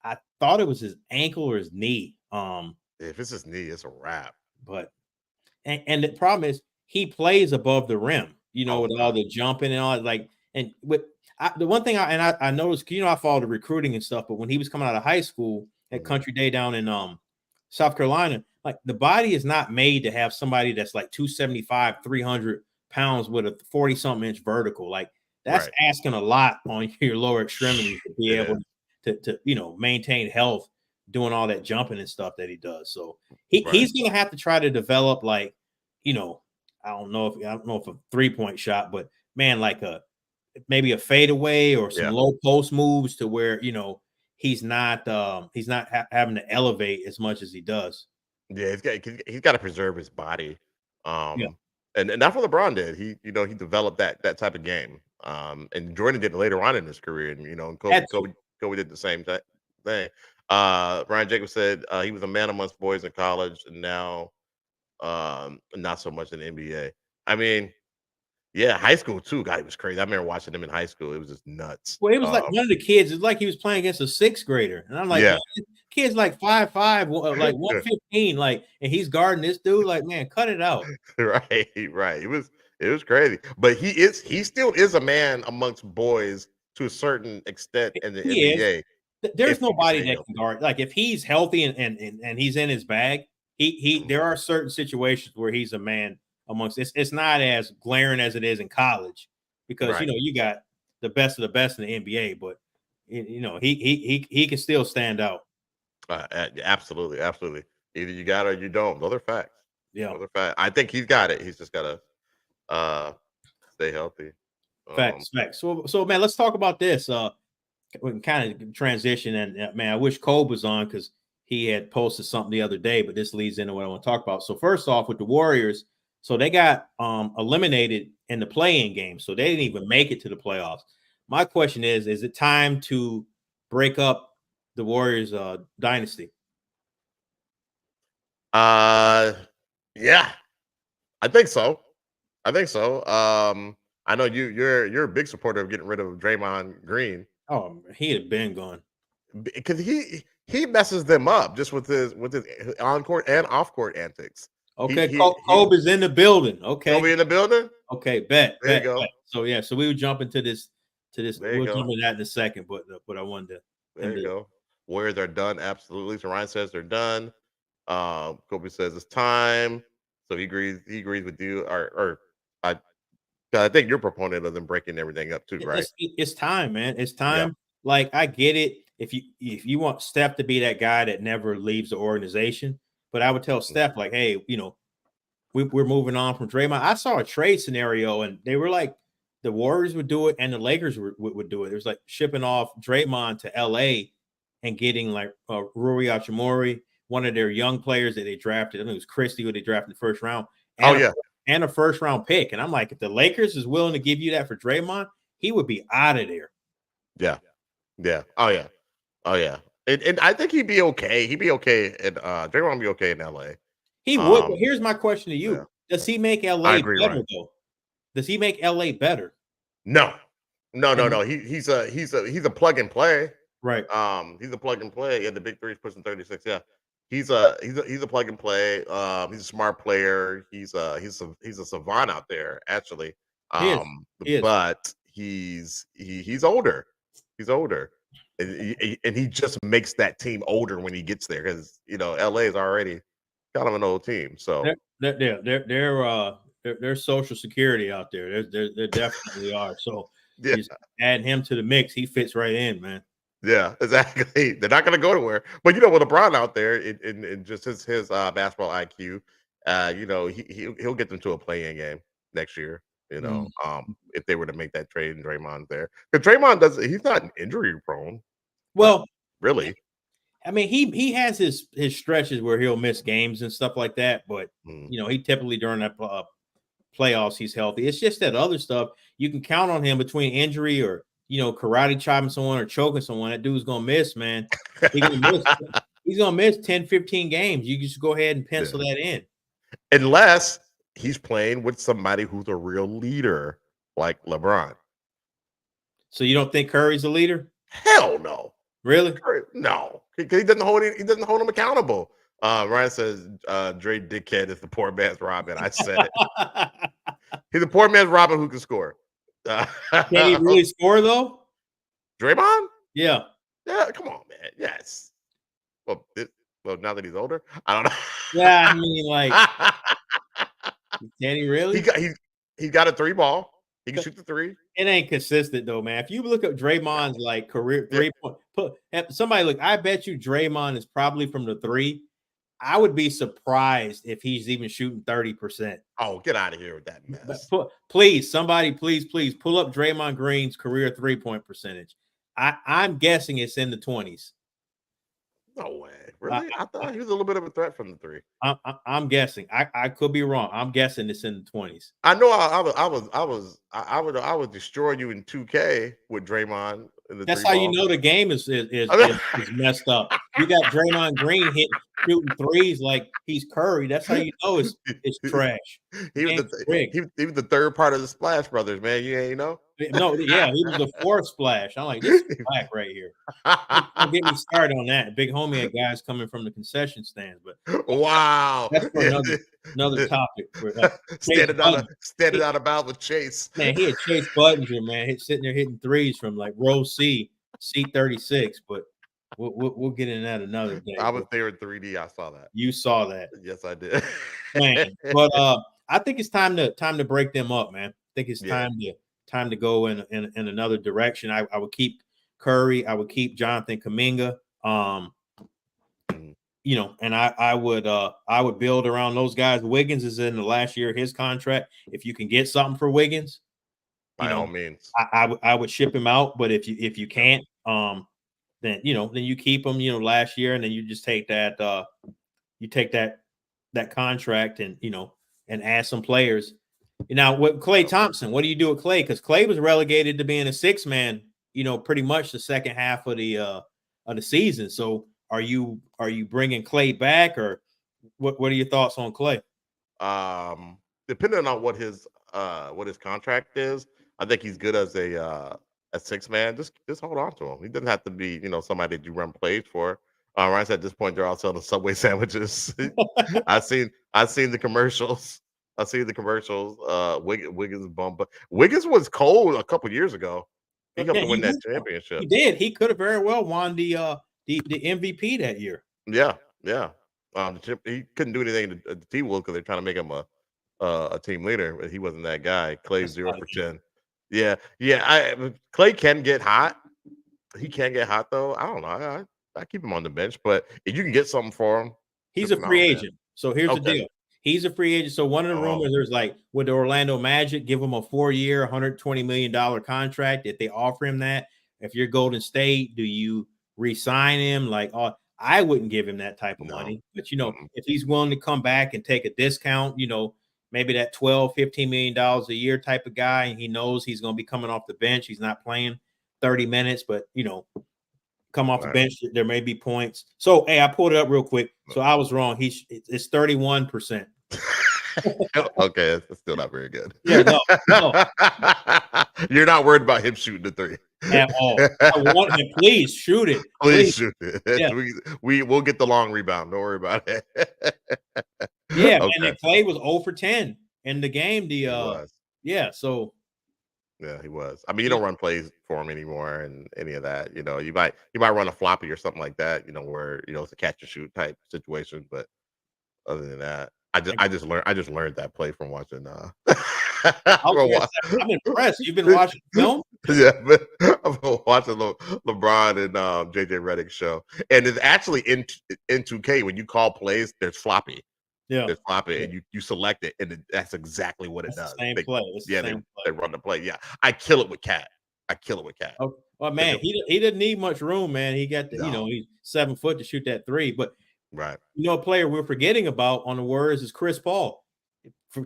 I thought it was his ankle or his knee. If it's his knee, it's a wrap. But and the problem is he plays above the rim. With all the jumping and all like and with the one thing I noticed, I follow the recruiting and stuff, but when he was coming out of high school at Country Day down in South Carolina, like the body is not made to have somebody that's like 275, 300 pounds with a 40-something inch vertical. Like that's asking a lot on your lower extremities to be able to maintain health doing all that jumping and stuff that he does. So he's gonna have to try to develop like, I don't know if a 3-point shot, but man, like maybe a fadeaway or some low post moves to where he's not having to elevate as much as he does. Yeah, he's got to preserve his body. And that's what LeBron did. He developed that type of game. And Jordan did it later on in his career, and Kobe did the same thing. Ryan Jacobs said he was a man amongst boys in college, and now not so much in the NBA. I mean, yeah, high school too. God, it was crazy. I remember watching him in high school. It was just nuts. Well, it was like one of the kids. It's like he was playing against a 6th grader, and I'm like, kid's like 5'5", like 115, like, and he's guarding this dude. Like, man, cut it out. Right. It was crazy, but he still is a man amongst boys to a certain extent in the NBA. There's nobody that can guard. Like if he's healthy and he's in his bag, there are certain situations where he's a man amongst. It's not as glaring as it is in college because you got the best of the best in the NBA, but he can still stand out. Absolutely. Either you got it or you don't. Those are facts. Yeah, those are facts. I think he's got it. He's just got to stay healthy. Facts. So man, let's talk about this. We can kind of transition, and man, I wish Kobe was on because he had posted something the other day, but this leads into what I want to talk about. So first off, with the Warriors, so they got eliminated in the play-in game, so they didn't even make it to the playoffs. My question is it time to break up the Warriors dynasty? Yeah, I think so. I know you're a big supporter of getting rid of Draymond Green. Oh, he had been gone because he messes them up just with his on-court and off-court antics. Okay, Kobe's in the building. Okay, Kobe in the building. Okay, bet. There you go. So we would jump into this to this. There you We'll go. jump into that in a second, but I wanted to. There you go. Warriors are done. Absolutely. So Ryan says they're done. Kobe says it's time. So he agrees. He agrees with you. Or I think you're a proponent of them breaking everything up too, right? It's time, man. It's Yeah. time. Like I get it. If you want Steph to be that guy that never leaves the organization, but I would tell Steph like, hey, we're moving on from Draymond. I saw a trade scenario, and they were like, the Warriors would do it, and the Lakers would do it. It was like shipping off Draymond to LA and getting like Rory Hachimura, one of their young players that they drafted. I think it was Christie who they drafted in the first round. And a first round pick. And I'm like, if the Lakers is willing to give you that for Draymond, he would be out of there. Yeah. Yeah. Oh yeah. Oh yeah. And I think he'd be okay. He'd be okay, and Draymond would be okay in LA. He would. But here's my question to you: yeah. Does he make LA better though? Does he make LA better? No. He's a plug and play. Right. He's a plug and play. Yeah, the big three is pushing 36. Yeah. He's a plug and play. He's a smart player. He's a savant out there, actually. He is. But he's older. He's older. And he just makes that team older when he gets there, because LA is already kind of an old team. So they're social security out there. They definitely are. So just add him to the mix. He fits right in, man. Yeah, exactly. They're not going to go anywhere. But with LeBron out there, in just his basketball IQ, he'll get them to a play-in game next year. If they were to make that trade and Draymond's there, because Draymond he's not injury prone. Well, really, I mean, he has his stretches where he'll miss games and stuff like that, but he typically during that playoffs he's healthy. It's just that other stuff you can count on him between injury or karate chopping someone or choking someone. That dude's gonna miss, man. He's gonna miss 10, 15 games. You just go ahead and pencil that in, unless he's playing with somebody who's a real leader like LeBron. So you don't think Curry's a leader? Hell no. Really? No. He doesn't hold him accountable. Ryan says Dre dickhead is the poor man's Robin. I said it. He's a poor man's Robin who can score. Can he really score though? Draymond? Yeah. Yeah, come on, man. Yes. Well, now that he's older, I don't know. Yeah, I mean, like, can he really? He got a 3-ball. He can shoot the 3. It ain't consistent though, man. If you look at Draymond's like career 3-point, somebody look. I bet you Draymond is probably from the 3. I would be surprised if he's even shooting 30%. Oh, get out of here with that mess. Please, somebody, please pull up Draymond Green's career 3-point percentage. I'm guessing it's in the 20s. No way. Really? I thought he was a little bit of a threat from the 3. I'm guessing. I could be wrong. I'm guessing it's in the 20s. I know I would destroy you in 2K with Draymond. That's how you know the game is messed up. You got Draymond Green shooting threes like he's Curry. That's how you know it's trash. He was the third part of the Splash Brothers, man. You ain't know? No, yeah, he was the 4th Splash. I'm like, this is black right here. Don't get me started on that. Big homie had guys coming from the concession stands, but wow, that's for another topic. Standing out about with Chase. Man, he had Chase Buttinger, man, sitting there hitting threes from like row C, C36. But we'll get into that another day. I was there in 3D. I saw that. You saw that? Yes, I did. Man, but I think it's time to break them up, man. I think it's time to go in another direction. I would keep Curry. I would keep Jonathan Kuminga. And I would build around those guys. Wiggins is in the last year of his contract. If you can get something for Wiggins, by all means, I would ship him out. But if you can't, then you keep him. Last year, and then you just take that that contract and add some players. Now, with Klay Thompson, what do you do with Klay? Because Klay was relegated to being a 6-man, pretty much the second half of the season. So, are you bringing Klay back, or what are your thoughts on Klay? Depending on what his contract is, I think he's good as a 6-man. Just hold on to him. He doesn't have to be somebody that you run plays for. Right at this point, they're all selling Subway sandwiches. I've seen the commercials. Wiggins bump, but Wiggins was cold a couple years ago. He helped Yeah, to win that would have. championship. He did. He could have very well won the MVP that year. Yeah, yeah. He couldn't do anything to T-Wolves because they're trying to make him a team leader, but he wasn't that guy. Clay's That's 0 about for it. 10. Yeah, yeah. Clay can get hot. He can get hot though. I don't know. I keep him on the bench, but if you can get something for him, He's good a for free now, man. agent. So here's the Okay. deal. He's a free agent. So one of the rumors there's like with the Orlando Magic, give him a 4-year, $120 million contract. If they offer him that, if you're Golden State, do you re-sign him? Like, I wouldn't give him that type of money. But if he's willing to come back and take a discount, maybe that 12, $15 million a year type of guy, and he knows he's going to be coming off the bench. He's not playing 30 minutes, but come off the bench, there may be points. So, hey, I pulled it up real quick. So I was wrong. It's 31%. Okay, that's still not very good. Yeah, no. You're not worried about him shooting the three At all. I want him. Please shoot it. Please shoot it. Yeah. We'll get the long rebound. Don't worry about it. Yeah, okay. And then Clay was 0 for 10 in the game. He was. Yeah, so yeah, he was. I mean, you don't run plays for him anymore and any of that. You might run a floppy or something like that, where it's a catch and shoot type situation. But other than that, I just learned that play from watching I'm impressed. You've been watching film? Yeah, but I've been watching LeBron and JJ Redick's show. And it's actually in 2K when you call plays, there's floppy. Yeah, there's floppy, and you select it, and that's exactly what it does. The same play. They run the play. Yeah, I kill it with Cat. Oh, well, man, he didn't need much room, man. He got he's 7 foot to shoot that three. But right, a player we're forgetting about on the Warriors is Chris Paul.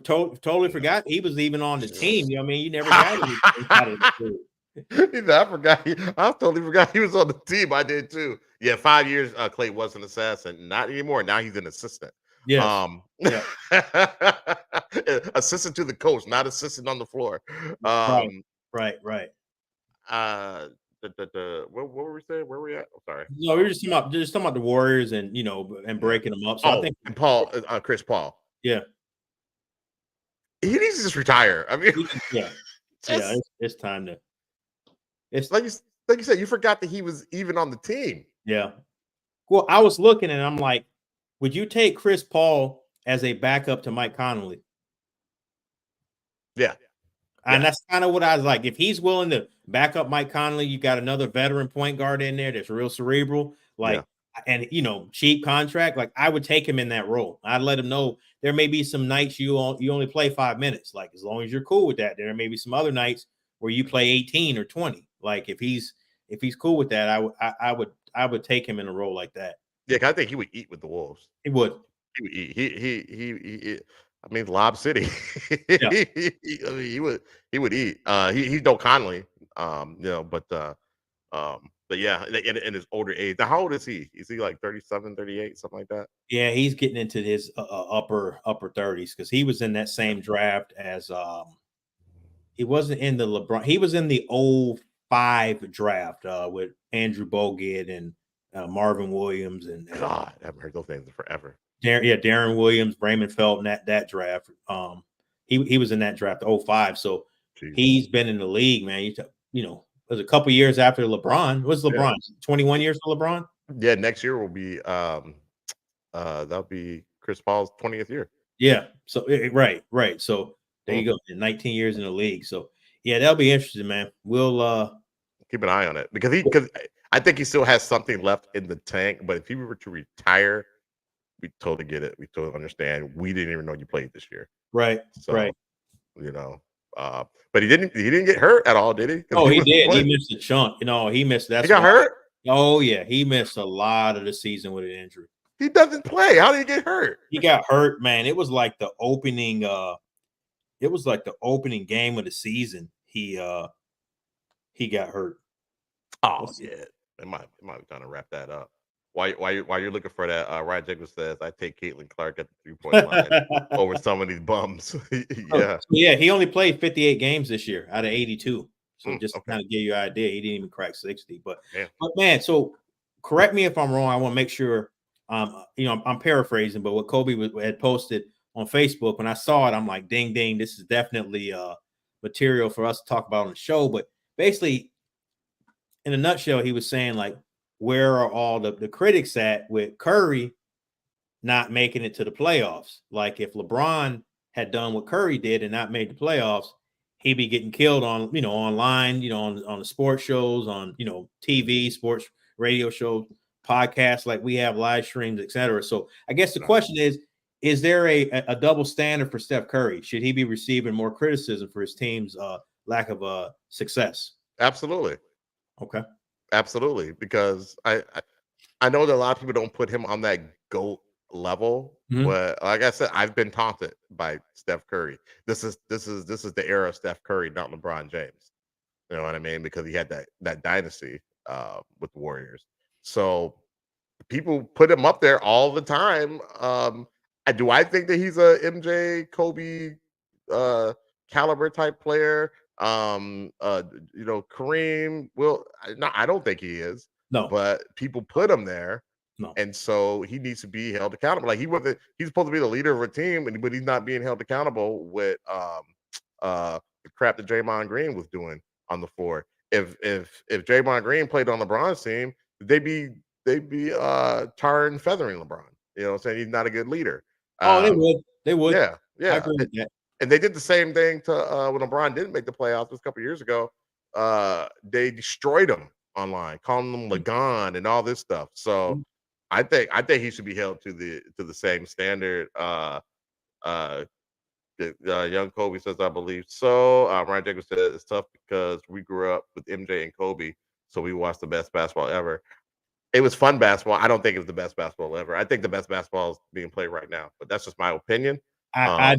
Totally forgot he was even on the team. You never got him. I forgot. I totally forgot he was on the team. I did too. Yeah, 5 years. Clay was an assassin. Not anymore. Now he's an assistant. Yeah. Assistant to the coach, not assistant on the floor. Right. What were we saying? Where were we at? Oh, sorry. No, we were just talking about the Warriors and and breaking them up. So I think Chris Paul. Yeah. He needs to just retire. I mean, it's time to. It's like you said, you forgot that he was even on the team. Yeah. Well, I was looking and I'm like, would you take Chris Paul as a backup to Mike Conley? Yeah. And that's kind of what I was like. If he's willing to back up Mike Conley, you got another veteran point guard in there that's real cerebral, and cheap contract. Like I would take him in that role. I'd let him know there may be some nights you only play 5 minutes. Like as long as you're cool with that, there may be some other nights where you play 18 or 20. Like if he's cool with that, I would take him in a role like that. Yeah, I think he would eat with the Wolves. He would. He would eat. He I mean, Lob City. Yeah. he would eat. He's no Conley. But yeah, in his older age. Now, how old is he? Is he like 37, 38, something like that? Yeah, he's getting into his upper 30s because he was in that same draft as he wasn't in the LeBron. He was in the 05 draft with Andrew Bogut and Marvin Williams and God, I haven't heard those names in forever. Darren Williams, Raymond Felton, that draft. He was in that draft 05. So he's been in the league, man. It was a couple years after LeBron. What's LeBron? 21 years for LeBron? Yeah, next year will be that'll be Chris Paul's 20th year. Yeah. So right. So there you go. 19 years in the league. So yeah, that'll be interesting, man. We'll keep an eye on it because I think he still has something left in the tank. But if he were to retire, we totally get it. We totally understand. We didn't even know you played this year. Right. So, right. But he didn't get hurt at all, did he? Oh, he did. Playing. He missed a chunk. He missed that. He got hurt? Oh, yeah. He missed a lot of the season with an injury. He doesn't play. How did he get hurt? He got hurt, man. It was like the opening game of the season. He got hurt. Oh, yeah. It might be trying to wrap that up. While you're looking for that, Ryan Jacobs says, I take Caitlin Clark at the 3-point line over some of these bums. Yeah. Yeah, he only played 58 games this year out of 82. So just to kind of give you an idea, he didn't even crack 60. But man, so correct me if I'm wrong. I want to make sure I'm paraphrasing, but what Kobe had posted on Facebook, when I saw it, I'm like, ding, ding, this is definitely material for us to talk about on the show. But basically, in a nutshell, he was saying like, where are all the critics at with Curry not making it to the playoffs? Like if LeBron had done what Curry did and not made the playoffs, he'd be getting killed on, online, on the sports shows, on, TV, sports radio shows, podcasts, like we have live streams, etc. So I guess the question is there a double standard for Steph Curry? Should he be receiving more criticism for his team's lack of success? Absolutely. Okay. Absolutely. Because I know that a lot of people don't put him on that GOAT level, but like I said, I've been taunted by Steph Curry. This is the era of Steph Curry, not LeBron James. You know what I mean? Because he had that dynasty with the Warriors. So people put him up there all the time. Do I think that he's a MJ, Kobe caliber type player? Kareem no, I don't think he is. No. But people put him there. No. And so he needs to be held accountable. Like he's supposed to be the leader of a team, but he's not being held accountable with the crap that Draymond Green was doing on the floor. If Draymond Green played on LeBron's team, they'd be tarring and feathering LeBron. You know what I'm saying? He's not a good leader. They would. Yeah. I agree with that. And they did the same thing to when LeBron didn't make the playoffs a couple years ago. They destroyed him online, calling him Lagon and all this stuff. So I think he should be held to the same standard. Young Kobe says, I believe so. Ryan Jacobs said it's tough because we grew up with MJ and Kobe, so we watched the best basketball ever. It was fun basketball. I don't think it was the best basketball ever. I think the best basketball is being played right now, but that's just my opinion. I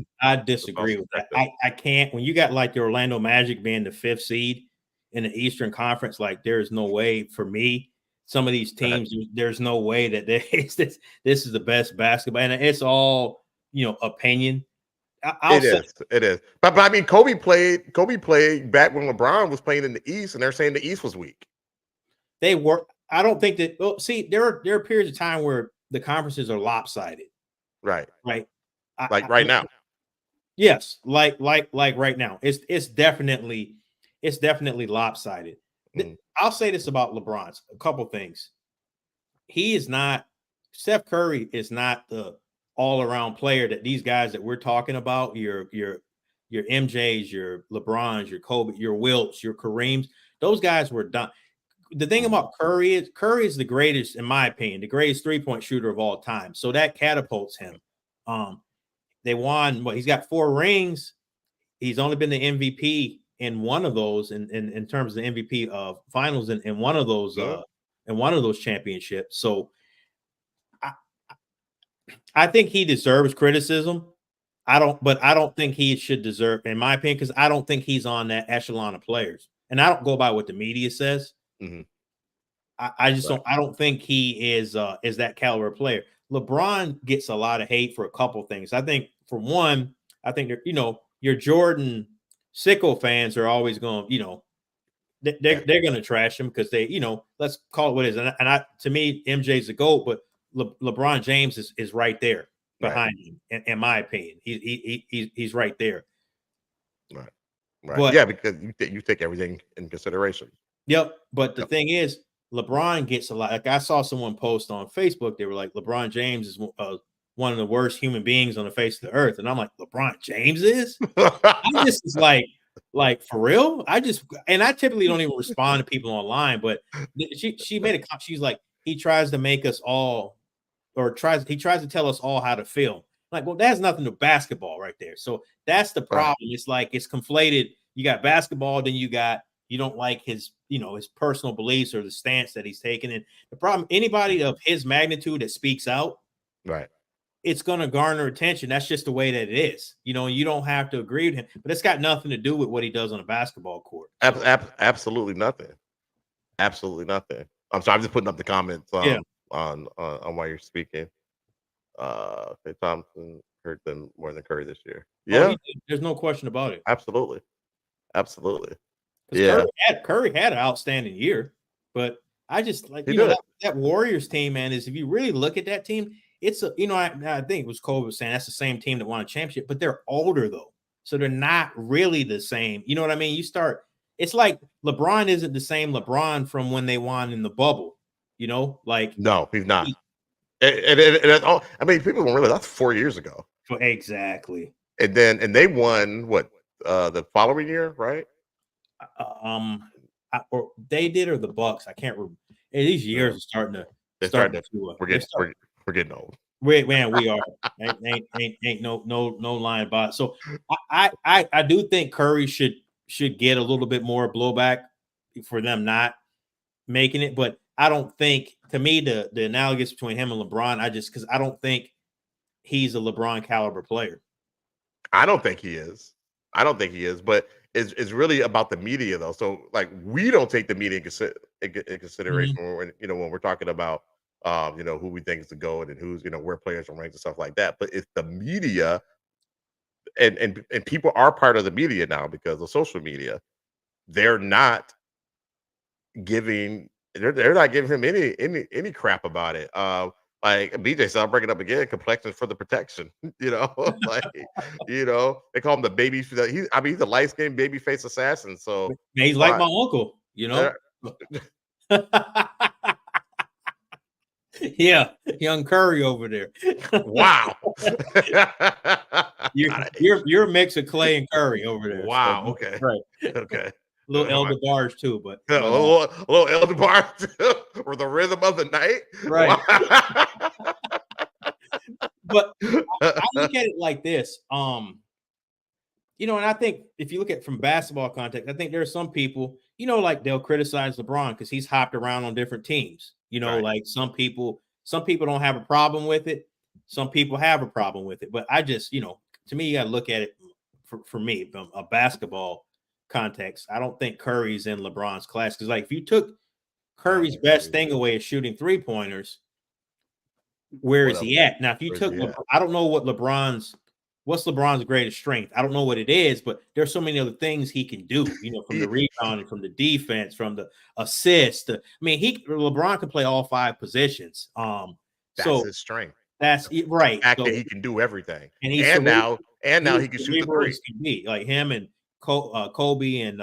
disagree with that. I can't. When you got like the Orlando Magic being the 5th seed in the Eastern Conference, like there is no way for me. Some of these teams, there's no way that this is the best basketball, and it's all opinion. It is. But I mean, Kobe played back when LeBron was playing in the East, and they're saying the East was weak. They were. I don't think that. Well, see, there are periods of time where the conferences are lopsided. Right. Right. Like right now. Yes, like right now. It's definitely lopsided. I'll say this about LeBron. A couple things. Steph Curry is not the all-around player that these guys that we're talking about, your MJs, your LeBrons, your Kobe, your Wilts, your Kareems, those guys were done. The thing about Curry is the greatest, in my opinion, the greatest three-point shooter of all time. So that catapults him. They won, he's got 4 rings. He's only been the MVP in one of those in terms of the MVP of finals in one of those championships. So I think he deserves criticism. I don't think he should deserve, in my opinion, because I don't think he's on that echelon of players. And I don't go by what the media says. I just don't think he is that caliber player. LeBron gets a lot of hate for a couple things. I think for one, your Jordan sicko fans are always going, they're going to trash him because they, let's call it what it is. And to me, MJ's the GOAT, but LeBron James is right there behind him. In my opinion, he's right there. Right. But, yeah, because you take everything in consideration. Yep. But the thing is, LeBron gets a lot. Like I saw someone post on Facebook, they were like, LeBron James is one of the worst human beings on the face of the earth. And I'm like, LeBron James is? I'm just like for real? I typically don't even respond to people online, but she made a comment. She's like, he tries to make us all, he tries to tell us all how to feel. Like, well, that has nothing to do with basketball right there. So that's the problem. Right. It's like it's conflated. You got basketball, then you don't like his personal beliefs or the stance that he's taken. And the problem, anybody of his magnitude that speaks out, right, it's going to garner attention. That's just the way that it is. You don't have to agree with him, but it's got nothing to do with what he does on a basketball court. Absolutely nothing. Absolutely nothing. I'm sorry, I'm just putting up the comments on while you're speaking. Klay Thompson hurt them more than Curry this year. Yeah, there's no question about it. Absolutely. Yeah, Curry had an outstanding year, but I just like that Warriors team, man. Is if you really look at that team, it's I think it was Kobe was saying that's the same team that won a championship, but they're older though, so they're not really the same. You know what I mean? You start it's like LeBron isn't the same LeBron from when they won in the bubble. Like no, he's not. And all, I mean, people don't realize that's 4 years ago. Exactly. And they won what the following year, right? Or they did, or the Bucks. I can't remember. These years are starting to. We're getting old. Man, we are. ain't no line about it. So I do think Curry should get a little bit more blowback for them not making it, but I don't think, to me, the analogous between him and LeBron, because I don't think he's a LeBron caliber player. I don't think he is. But it's really about the media, though. So, like, we don't take the media in consideration when we're talking about who we think is the GOAT and who's where players are ranked and stuff like that. But it's the media, and people are part of the media now because of social media. They're not giving him any crap about it. Like BJ said, I'll bring it up again. Complexion for the protection, like they call him the baby. He's a light skinned baby face assassin. So he's like my uncle, Yeah, young Curry over there. Wow, you're a mix of Clay and Curry over there. Wow. So, okay. Right. Okay. Little elder bars too, but a little elder bars for the rhythm of the night, right? But I look at it like this, and I think if you look at it from basketball context, I think there are some people, like they'll criticize LeBron because he's hopped around on different teams. Right. Like some people don't have a problem with it. Some people have a problem with it. But I just, to me, you got to look at it for me from a basketball context. I don't think Curry's in LeBron's class because, like, if you took Curry's best thing away is shooting 3-pointers, where is he at now? If you took, I don't know what's LeBron's greatest strength. I don't know what it is, but there's so many other things he can do. From the rebounding, from the defense, from the assist. LeBron can play all 5 positions. That's his strength. That's right. The fact that he can do everything, and now he can shoot the 3. Be like him and Kobe and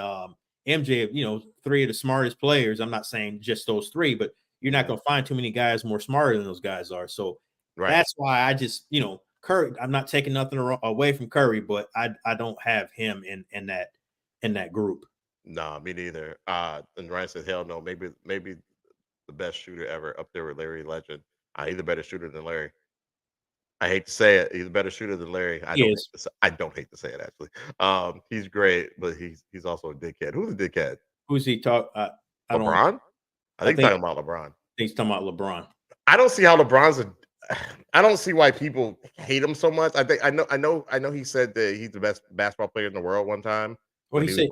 MJ. 3 of the smartest players. I'm not saying just those 3, but you're not going to find too many guys more smarter than those guys are. So that's why I just, Curry, I'm not taking nothing away from Curry, but I don't have him in that group. No, me neither. And Ryan says, hell no, maybe the best shooter ever, up there with Larry Legend. He's a better shooter than Larry. I hate to say it. He's a better shooter than Larry. I don't hate to say it, actually. He's great, but he's also a dickhead. Who's a dickhead? Who's he talk? LeBron? I think he's talking about LeBron. He's talking about LeBron. I don't see how I don't see why people hate him so much. I know he said that he's the best basketball player in the world one time. Well, he said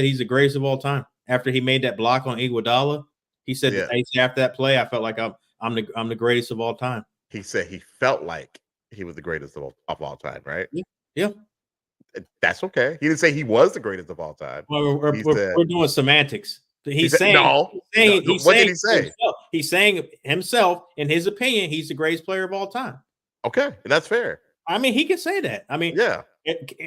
he's the greatest of all time. After he made that block on Iguodala, he said after that play, I felt like I'm the greatest of all time. He said he felt like he was the greatest of all time, right? Yeah. That's okay. He didn't say he was the greatest of all time. Well, we're doing semantics. He's saying what did he say? He's saying himself, in his opinion, he's the greatest player of all time. Okay, that's fair. He can say that. Yeah.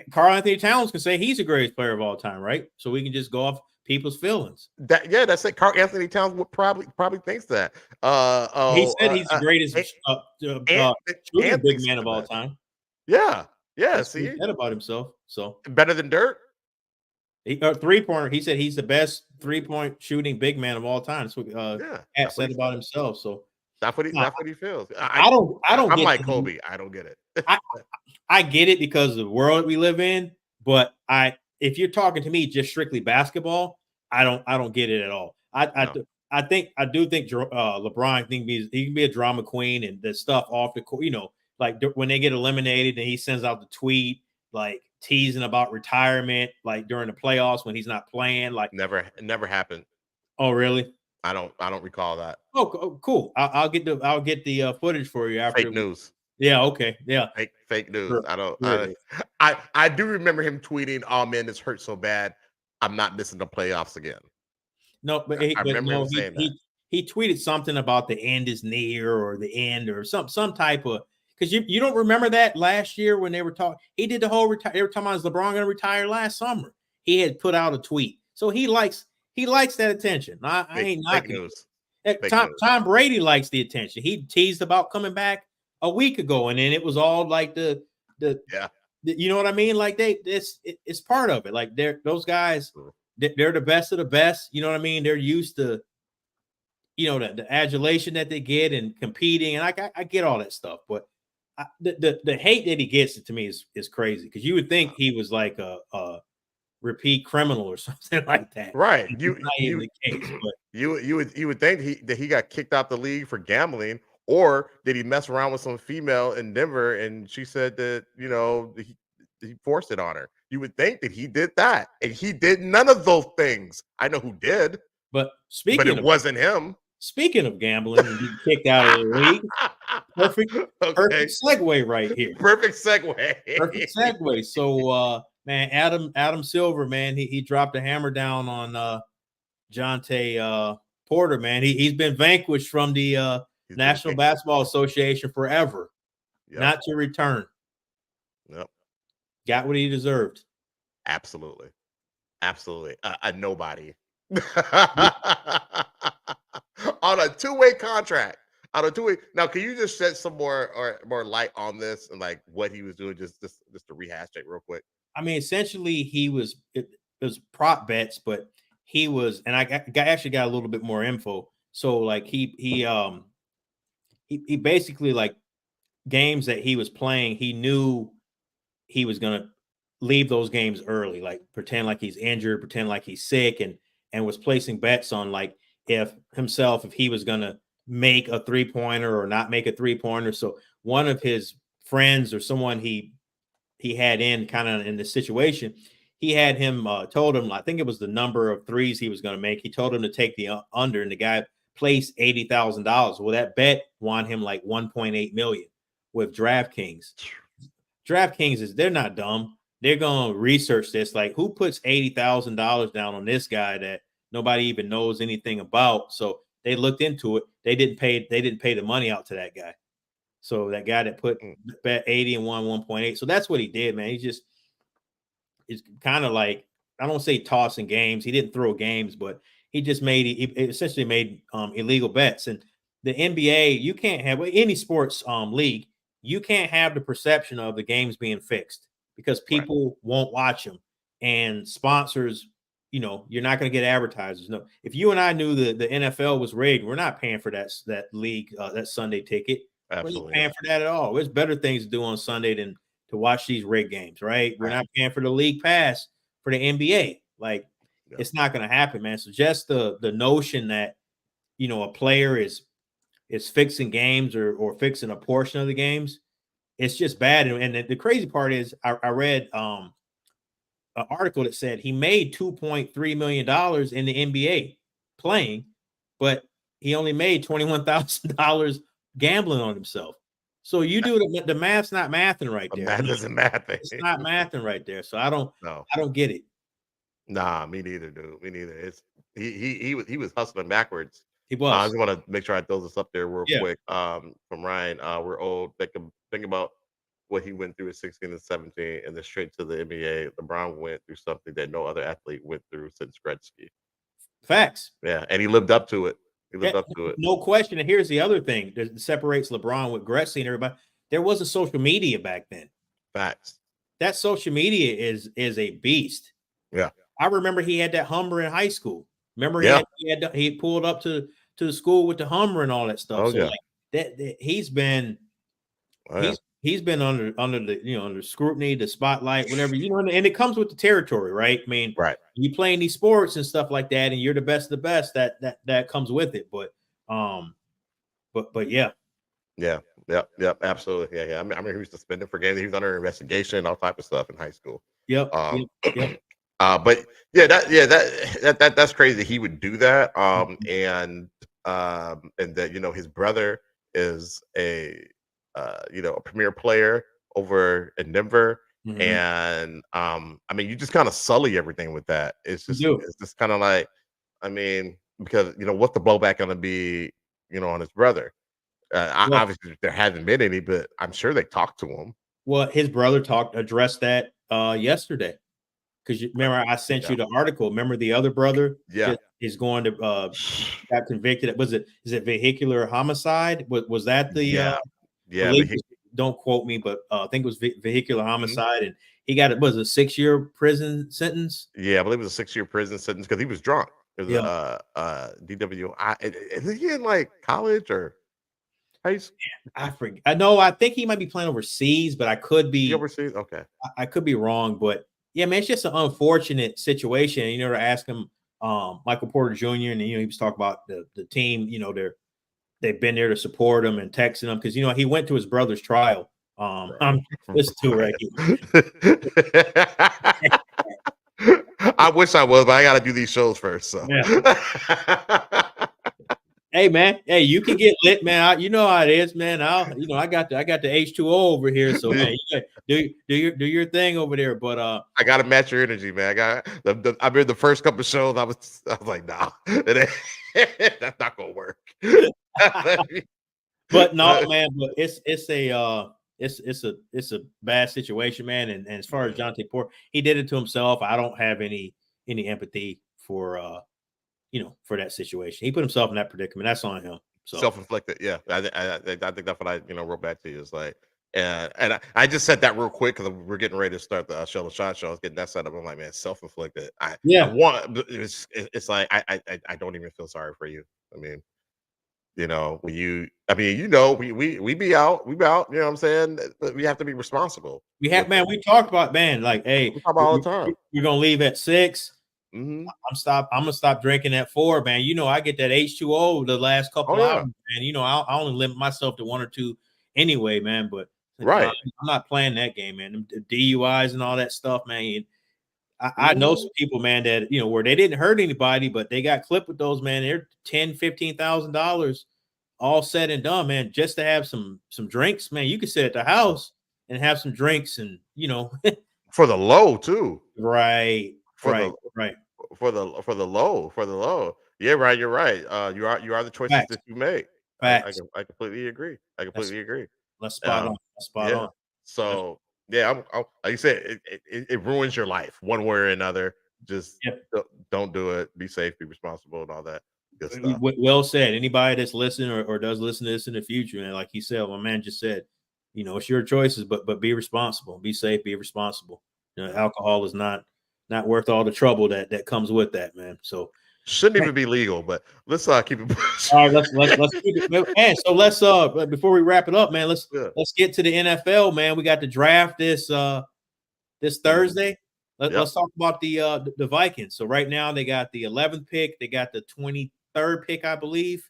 Karl-Anthony Towns can say he's the greatest player of all time, right? So we can just go off people's feelings. That's it. Karl-Anthony Towns would probably thinks that. He said he's the greatest shooting big man of all time. Yeah. That's see, he said about himself. So better than Dirk. 3-pointer. He said he's the best 3-point shooting big man of all time. So Pat said about himself. So that's what he feels. I don't. I'm like Kobe. I don't get it. I get it because of the world we live in. But if you're talking to me just strictly basketball, I don't get it at all. I do think LeBron he can be a drama queen and the stuff off the court. Like when they get eliminated and he sends out the tweet like teasing about retirement, like during the playoffs when he's not playing. Like never happened. Oh, really? I don't recall that. Oh, cool. I'll get the footage for you after. Fake news. Yeah. Okay. Yeah. Fake news. Sure. I do remember him tweeting, "Oh man, this hurts so bad. I'm not missing the playoffs again." No, but I remember him saying that. He tweeted something about the end is near or the end or some type of. Because you don't remember that last year when they were talking, he did the whole retire. They were talking about LeBron going to retire last summer. He had put out a tweet So he likes that attention. I ain't fake knocking. news. Fake news. Tom Brady likes the attention. He teased about coming back a week ago, and then it was all like the you know what I mean? Like it's part of it. Like those guys, they're the best of the best. You know what I mean? They're used to, you know, the adulation that they get and competing, and I get all that stuff, but the hate that he gets to me is crazy, because you would think he was like a repeat criminal or something like that. Right. You would think that he got kicked out the league for gambling, or did he mess around with some female in Denver and she said that, you know, he forced it on her. You would think that he did that, and he did none of those things. I know who did, but it wasn't him. Speaking of gambling and being kicked out of the league, perfect segue right here. Perfect segue. Perfect segue. So, man, Adam Silver, man, he dropped a hammer down on Jonte Porter, man. He's been vanquished from the National Basketball Association forever, not to return. Yep. Got what he deserved. Absolutely. A nobody. On a two-way contract. On a two-way. Now, can you just shed some more light on this and like what he was doing, just to rehash it real quick? I mean, essentially, it was prop bets, but he was, and I actually got a little bit more info. So, like he basically, like, games that he was playing, he knew he was gonna leave those games early, like pretend like he's injured, pretend like he's sick, and was placing bets on like if he was gonna make a 3-pointer or not make a 3-pointer. So one of his friends or someone he had in kind of in the situation, he had him told him, I think it was the number of threes he was going to make. He told him to take the under, and the guy placed $80,000. Well, that bet won him like 1.8 million with DraftKings. DraftKings they're not dumb. They're going to research this. Like, who puts $80,000 down on this guy that nobody even knows anything about? So they looked into it. They didn't pay the money out to that guy. So that guy that put bet 80 and won 1.8. So that's what he did, man. It's kind of like, I don't say tossing games. He didn't throw games, but he essentially made illegal bets. And the NBA, you can't have any sports league, you can't have the perception of the games being fixed, because people won't watch them, and sponsors, you know, you're not going to get advertisers. No, if you and I knew the NFL was rigged, we're not paying for that league, that Sunday ticket. Absolutely. We're not paying for that at all. There's better things to do on Sunday than to watch these rigged games, right? We're not paying for the league pass for the NBA. Like, it's not going to happen, man. So just the notion that, you know, a player is fixing games or fixing a portion of the games, it's just bad. And the crazy part is, I read an article that said he made $2.3 million in the NBA playing, but he only made $21,000 gambling on himself. So you do the math's not mathing right there. Math isn't mathing. It's not mathing right there. So I don't get it. Nah, me neither, dude. Me neither. It's he was hustling backwards. He was. I just want to make sure I throw this up there real quick. From Ryan, we're old. Think about what he went through at 16 and 17, and then straight to the NBA. LeBron went through something that no other athlete went through since Gretzky. Facts. Yeah, and he lived up to it. He lived up to it. No question. And here's the other thing that separates LeBron with Gretzky and everybody. There wasn't social media back then. Facts. That social media is a beast. Yeah. I remember he had that Hummer in high school. Remember he pulled up to the school with the Hummer and all that stuff. Oh, so like that he's been he's been under the under scrutiny, the spotlight, whatever, and it comes with the territory, right? I mean, you playing these sports and stuff like that, and you're the best of the best, that comes with it. But yeah. Yep, absolutely. Yeah. I mean, he was suspended for games. He was under investigation and all type of stuff in high school. Yep. But that's crazy. He would do that. And that, his brother is a premier player over in Denver. Mm-hmm. And I mean, you just kind of sully everything with that. It's just kind of like, I mean, because what's the blowback going to be, on his brother? Obviously there hasn't been any, but I'm sure they talked to him. Well, his brother addressed that yesterday. because you remember I sent you the article. Remember the other brother? Yeah, is going to got convicted. Is it vehicular homicide? Was that the yeah. don't quote me, but I think it was vehicular homicide, and he got it was a 6-year prison sentence. Yeah, I believe it was a 6-year prison sentence because he was drunk. It was Yeah. DWI. Is he in like college or high school? I forget. I know. I think he might be playing overseas, but I could be Overseas? Okay. I could be wrong. But yeah, man, it's just an unfortunate situation. You know, to ask him, Michael Porter Jr. and he was talking about the team. You know, they've been there to support him and texting him because he went to his brother's trial. Listen to right here. I wish I was, but I got to do these shows first. So, yeah. Hey man, hey, you can get lit, man. You know how it is, man. I got the H2O over here, so man, do your thing over there. But I got to match your energy, man. I got I mean, the first couple of shows, I was like, nah, that's not gonna work. But no, man. But it's a bad situation, man. And as far as Jontay Porter, he did it to himself. I don't have any empathy for for that situation. He put himself in that predicament. That's on him. So self-inflicted. Yeah, I think that's what I wrote back to you. It's like, and I just said that real quick because we're getting ready to start the Show the Shot show. I was getting that set up. I'm like, man, self-inflicted. It's like I don't even feel sorry for you. I mean, when we be out, you know what I'm saying? We have to be responsible. We talked about, man, like, hey, we talk about all the time. We're gonna leave at 6. Mm-hmm. I'm gonna stop drinking at 4, man. I get that H2O the last couple hours, man. I only limit myself to 1 or 2 anyway, man. But right, I'm not playing that game, man. The DUIs and all that stuff, man. I know some people, man, that where they didn't hurt anybody, but they got clipped with those, man. They're $10,000-$15,000 all said and done, man, just to have some drinks, man. You could sit at the house and have some drinks, and for the low too. Right. For the low. Yeah, right. You're right. You are the choices Facts. that you make. I completely agree. Let's spot on. So yeah, I'm like you said, it ruins your life one way or another. Just don't do it. Be safe, be responsible, and all that good stuff. Well said. Anybody that's listening or does listen to this in the future, and like he said, my man just said, it's your choices, but be responsible, be safe, be responsible. Alcohol is not worth all the trouble that comes with that, man. So shouldn't even be legal, but let's keep it pushing. All right, let's keep it. And so let's before we wrap it up, man, let's get to the NFL, man. We got the draft this Thursday. Let's talk about the Vikings. So right now they got the 11th pick, they got the 23rd pick, I believe.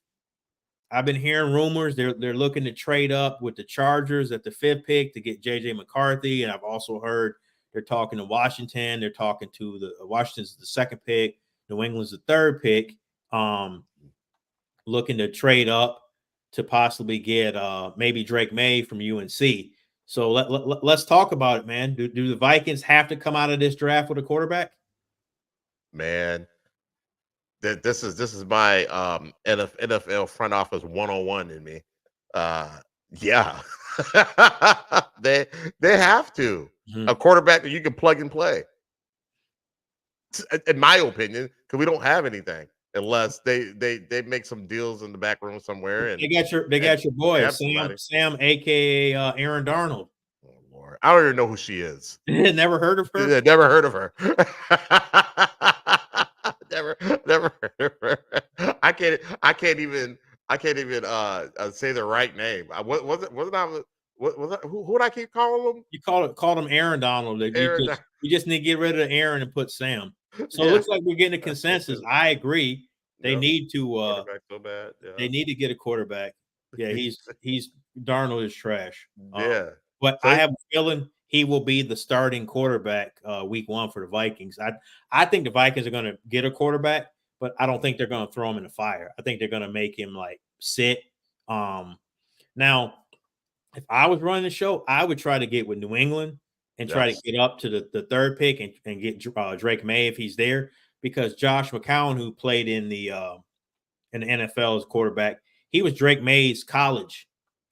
I've been hearing rumors they're looking to trade up with the Chargers at the 5th pick to get JJ McCarthy, and I've also heard they're talking to Washington. They're talking to Washington's the 2nd pick. New England's the 3rd pick, looking to trade up to possibly get maybe Drake May from UNC. So let's talk about it, man. Do the Vikings have to come out of this draft with a quarterback? Man, this is my NFL front office 101 in me. Yeah, they have to a quarterback that you can plug and play. In my opinion, because we don't have anything unless they make some deals in the back room somewhere. And they got your boy Sam, aka Aaron Darnold. Oh Lord, I don't even know who she is. Never heard of her. Yeah, never heard of her. never heard of her. I can't even say the right name. What was it? What was that? Who would I keep calling him? You called him Aaron Donald. You just need to get rid of Aaron and put Sam. So it looks like we're getting a consensus. I agree. They need to so bad. Yeah. They need to get a quarterback. Yeah, he's Darnold is trash. But I have a feeling he will be the starting quarterback week 1 for the Vikings. I think the Vikings are going to get a quarterback, but I don't think they're going to throw him in the fire. I think they're going to make him like sit. Now, if I was running the show, I would try to get with New England and try to get up to the 3rd pick and get Drake May if he's there, because Josh McCown, who played in the NFL as quarterback, he was Drake May's college.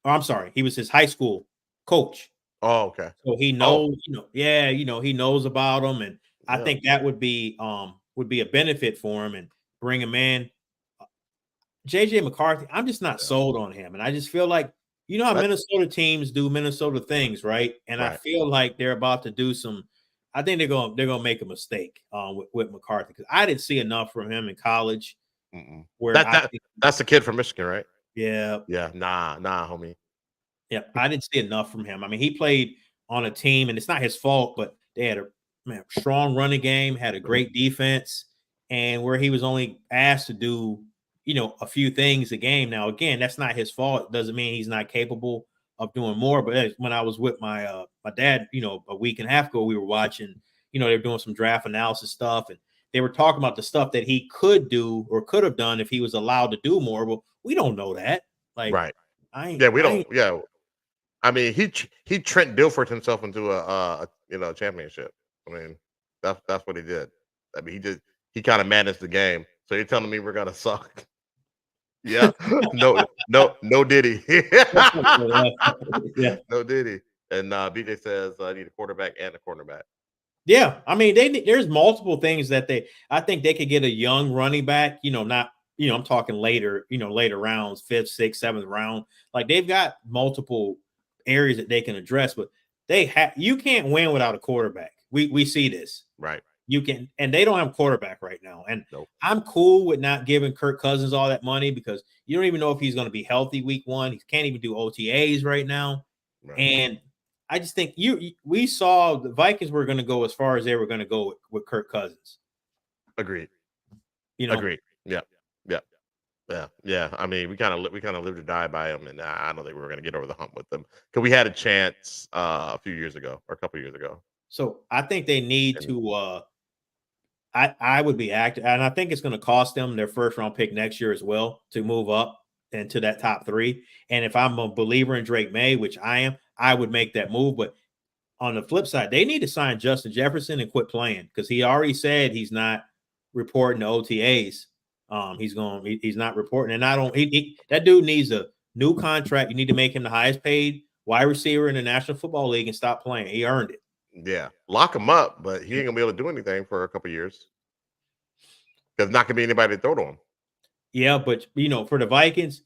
Oh, I'm sorry, he was his high school coach. Oh, okay. So he knows, he knows about him, and I think that would be a benefit for him and bring him in. JJ McCarthy, I'm just not sold on him. And I just feel like, how Minnesota teams do Minnesota things, right? And I feel like they're about to do I think they're gonna make a mistake with McCarthy, because I didn't see enough from him in college. Where that's the kid from Michigan, right? Yeah. Nah, homie. Yeah, I didn't see enough from him. I mean, he played on a team, and it's not his fault, but they had a strong running game, had a great defense, and where he was only asked to do, a few things a game. Now, again, that's not his fault. It doesn't mean he's not capable of doing more. But when I was with my dad, a week and a half ago, we were watching, they were doing some draft analysis stuff, and they were talking about the stuff that he could do or could have done if he was allowed to do more. Well, we don't know that. Like, right. We don't. Yeah. I mean, he Trent Dilford himself into a championship. I mean, that's what he did. I mean, he kind of managed the game. So you're telling me we're gonna suck? Yeah. no Diddy. Yeah. No Diddy. And BJ says I need a quarterback and a cornerback. Yeah, I mean, there's multiple things that I think they could get a young running back. Not. I'm talking later. Later rounds, 5th, 6th, 7th round. Like, they've got multiple areas that they can address, but you can't win without a quarterback. We see this. Right. You can, and they don't have a quarterback right now. And nope. I'm cool with not giving Kirk Cousins all that money, because you don't even know if he's going to be healthy week 1. He can't even do OTAs right now. Right. And I just think we saw the Vikings were going to go as far as they were going to go with Kirk Cousins. Agreed. Agreed. Yeah. I mean, we kind of lived or die by him, and I don't think we were going to get over the hump with them, because we had a chance a few years ago or a couple years ago. So I think they need to. I would be active, and I think it's going to cost them their 1st round pick next year as well to move up into that top 3. And if I'm a believer in Drake May, which I am, I would make that move. But on the flip side, they need to sign Justin Jefferson and quit playing, because he already said he's not reporting to OTAs. He's not reporting, and that dude needs a new contract. You need to make him the highest paid wide receiver in the National Football League and stop playing. He earned it. Yeah, lock him up, but he ain't gonna be able to do anything for a couple years. There's not gonna be anybody to throw to him. Yeah, but for the Vikings,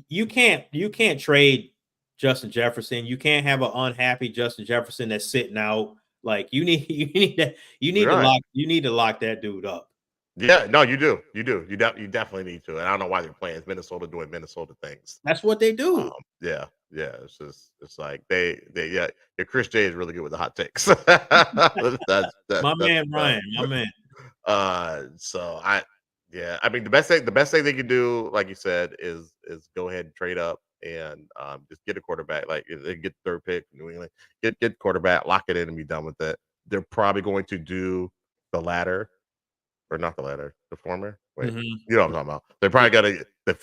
you can't trade Justin Jefferson. You can't have an unhappy Justin Jefferson that's sitting out. Like, you need to lock that dude up. Yeah, no, you do. You definitely need to. And I don't know why they're playing. It's Minnesota doing Minnesota things. That's what they do. Yeah. It's like yeah. Chris J is really good with the hot takes. My man Ryan. So I mean, the best thing they can do, like you said, is go ahead and trade up and just get a quarterback. Like, they get the 3rd pick from New England, get quarterback, lock it in, and be done with it. They're probably going to do the latter. Or not the latter, the former. Wait, you know what I'm talking about. They probably got the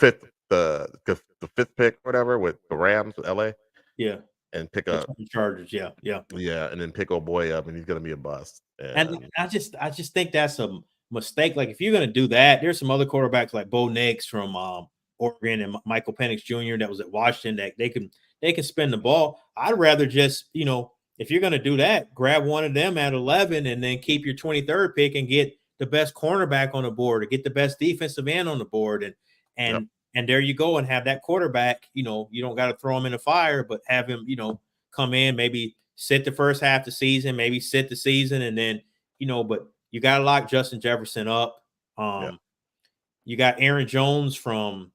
5th pick, or whatever, with the Rams, with LA. Yeah, and pick up the Chargers. Yeah, and then pick old boy up, and he's gonna be a bust. And I just think that's a mistake. Like, if you're gonna do that, there's some other quarterbacks like Bo Nix from Oregon and Michael Penix Jr. that was at Washington that they can spin the ball. I'd rather just if you're gonna do that, grab one of them at 11 and then keep your 23rd pick and get the best cornerback on the board, or get the best defensive end on the board, and there you go, and have that quarterback. You don't got to throw him in the fire, but have him, come in, maybe sit the first half of the season, maybe sit the season, and then, but you got to lock Justin Jefferson up. You got Aaron Jones from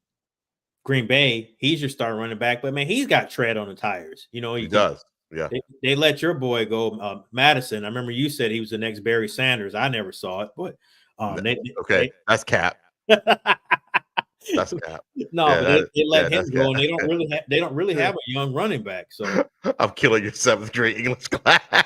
Green Bay. He's your star running back, but man, he's got tread on the tires. He does. Yeah, they let your boy go, Madison. I remember you said he was the next Barry Sanders. I never saw it, but that's cap. That's cap. No, they let him go, and they don't really have a young running back. So I'm killing your 7th grade English class.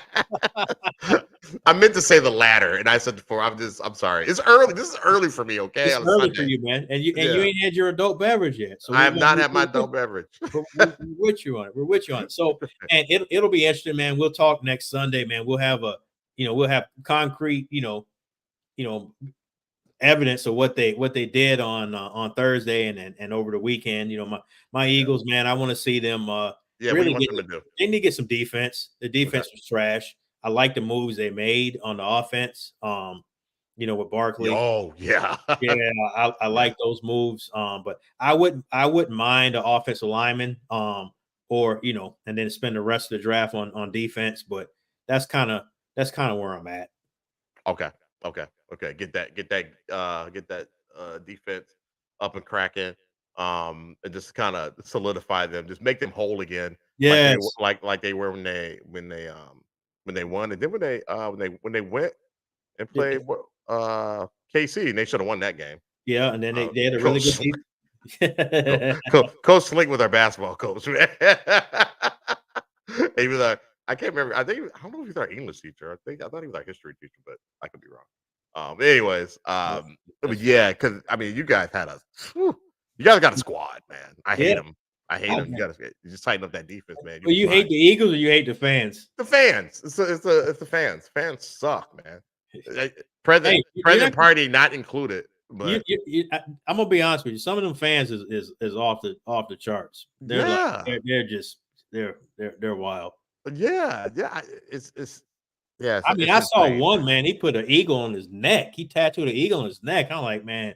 I meant to say the latter, and I said before. I'm sorry. It's early. This is early for me. Okay, it's early for you, man, and you ain't had your adult beverage yet. So I have not had my adult beverage. We're with you on it. So, and it'll be interesting, man. We'll talk next Sunday, man. We'll have we'll have concrete, evidence of what they did on Thursday and over the weekend. My Eagles, man. I want to see them. Really, what you want them to do? They need to get some defense. The defense was trash. I like the moves they made on the offense. With Barkley. Oh yeah, Yeah, I like those moves. But I wouldn't mind the offensive lineman. Or and then spend the rest of the draft on defense. But that's kind of where I'm at. Okay. Get that defense up and cracking. And just kind of solidify them, just make them whole again, Yes. like they were when they won, and then when they went and played KC, and they should have won that game. Yeah, and then they had a really good team. Coach Slink with our basketball coach, man. He was like, I can't remember. I don't know if he's our English teacher. I thought he was our history teacher, but I could be wrong. Anyways, but yeah, because I mean, you guys had you guys got a squad, man. I hate them. I hate them. You just tighten up that defense, man. Well, you hate the Eagles or you hate the fans? The fans. It's the fans. Fans suck, man. Present party not included. But I'm gonna be honest with you. Some of them fans is off the charts. They're wild. Yeah. It's yeah. I mean, I saw one man. He put an eagle on his neck. He tattooed an eagle on his neck. I'm like, man,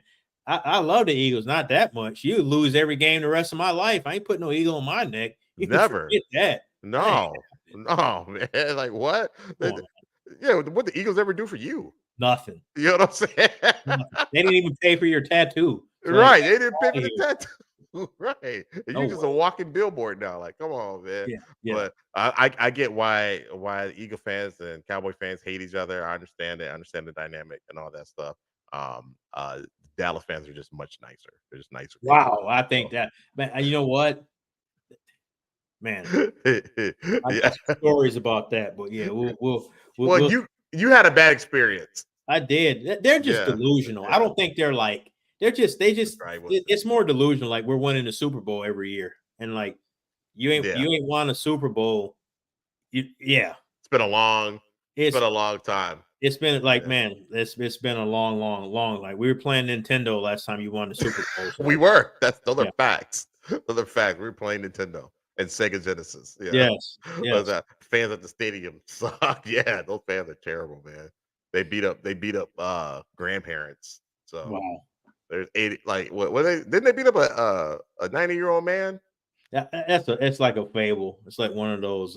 I love the Eagles, not that much. You lose every game the rest of my life. I ain't putting no eagle on my neck. You never get that. No, man. Like what? What the Eagles ever do for you? Nothing. You know what I'm saying? They didn't even pay for your tattoo. So right. They didn't pay for the tattoo. Right. No You're just a walking billboard now. Like, come on, man. Yeah. But I get why Eagle fans and Cowboy fans hate each other. I understand it. I understand the dynamic and all that stuff. Dallas fans are just much nicer. They're just nicer. Wow. I think that, man, you know what? Man, I got some stories about that, but yeah, you had a bad experience. I did. They're just delusional. I don't think they're like it's more delusional. Like we're winning the Super Bowl every year, and like you ain't won a Super Bowl. It's been a long time. It's been like man, it's been a long. Like we were playing Nintendo last time you won the Super Bowl. So we were. Those are facts. Those are facts. We were playing Nintendo and Sega Genesis. Yeah. Yes. Fans at the stadium suck. Yeah, those fans are terrible, man. They beat up grandparents. So wow. There's 80. Like what? Didn't they beat up a 90-year-old man? Yeah, it's like a fable. It's like one of those.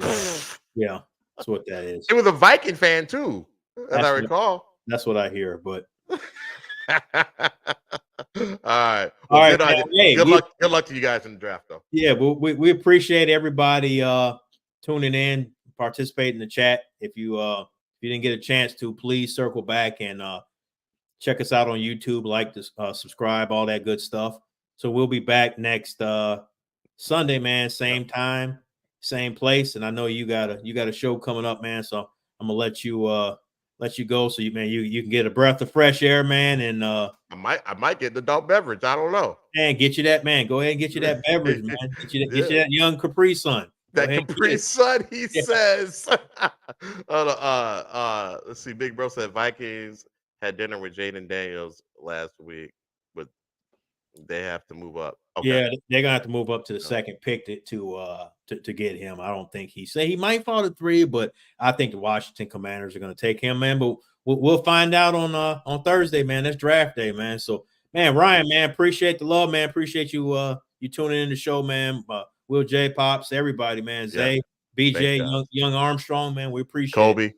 Yeah, that's what that is. It was a Viking fan too, as I recall. That's what I hear. But all right. All right. Good luck to you guys in the draft, though. Yeah, we appreciate everybody tuning in, participate in the chat. If you didn't get a chance to, please circle back and check us out on YouTube, like, subscribe, all that good stuff. So we'll be back next Sunday, man. Same time, same place. And I know you got a show coming up, man. So I'm gonna let you go so you can get a breath of fresh air, man. And I might get the adult beverage. I don't know. Man, get you that, man. Go ahead and get you that beverage, man. Get you that young Capri Sun. That Capri Sun, he says. Let's see. Big Bro said Vikings had dinner with Jaden Daniels last week, but they have to move up. Okay. Yeah, they're gonna have to move up to the second pick to get him. I don't think he might fall to 3, but I think the Washington Commanders are gonna take him, man. But we'll find out on Thursday, man. That's draft day, man. So, man, Ryan, man, appreciate the love, man. Appreciate you tuning in the show, man. Will J Pops, everybody, man. Zay, BJ, young Armstrong, man. We appreciate Kobe.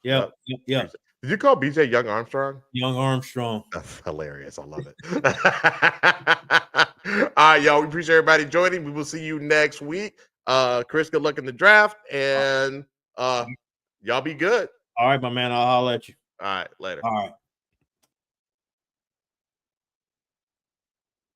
Yep. Did you call BJ Young Armstrong? Young Armstrong. That's hilarious. I love it. All right, y'all. We appreciate everybody joining. We will see you next week. Chris, good luck in the draft, and y'all be good. All right, my man. I'll holler at you. All right, later. All right.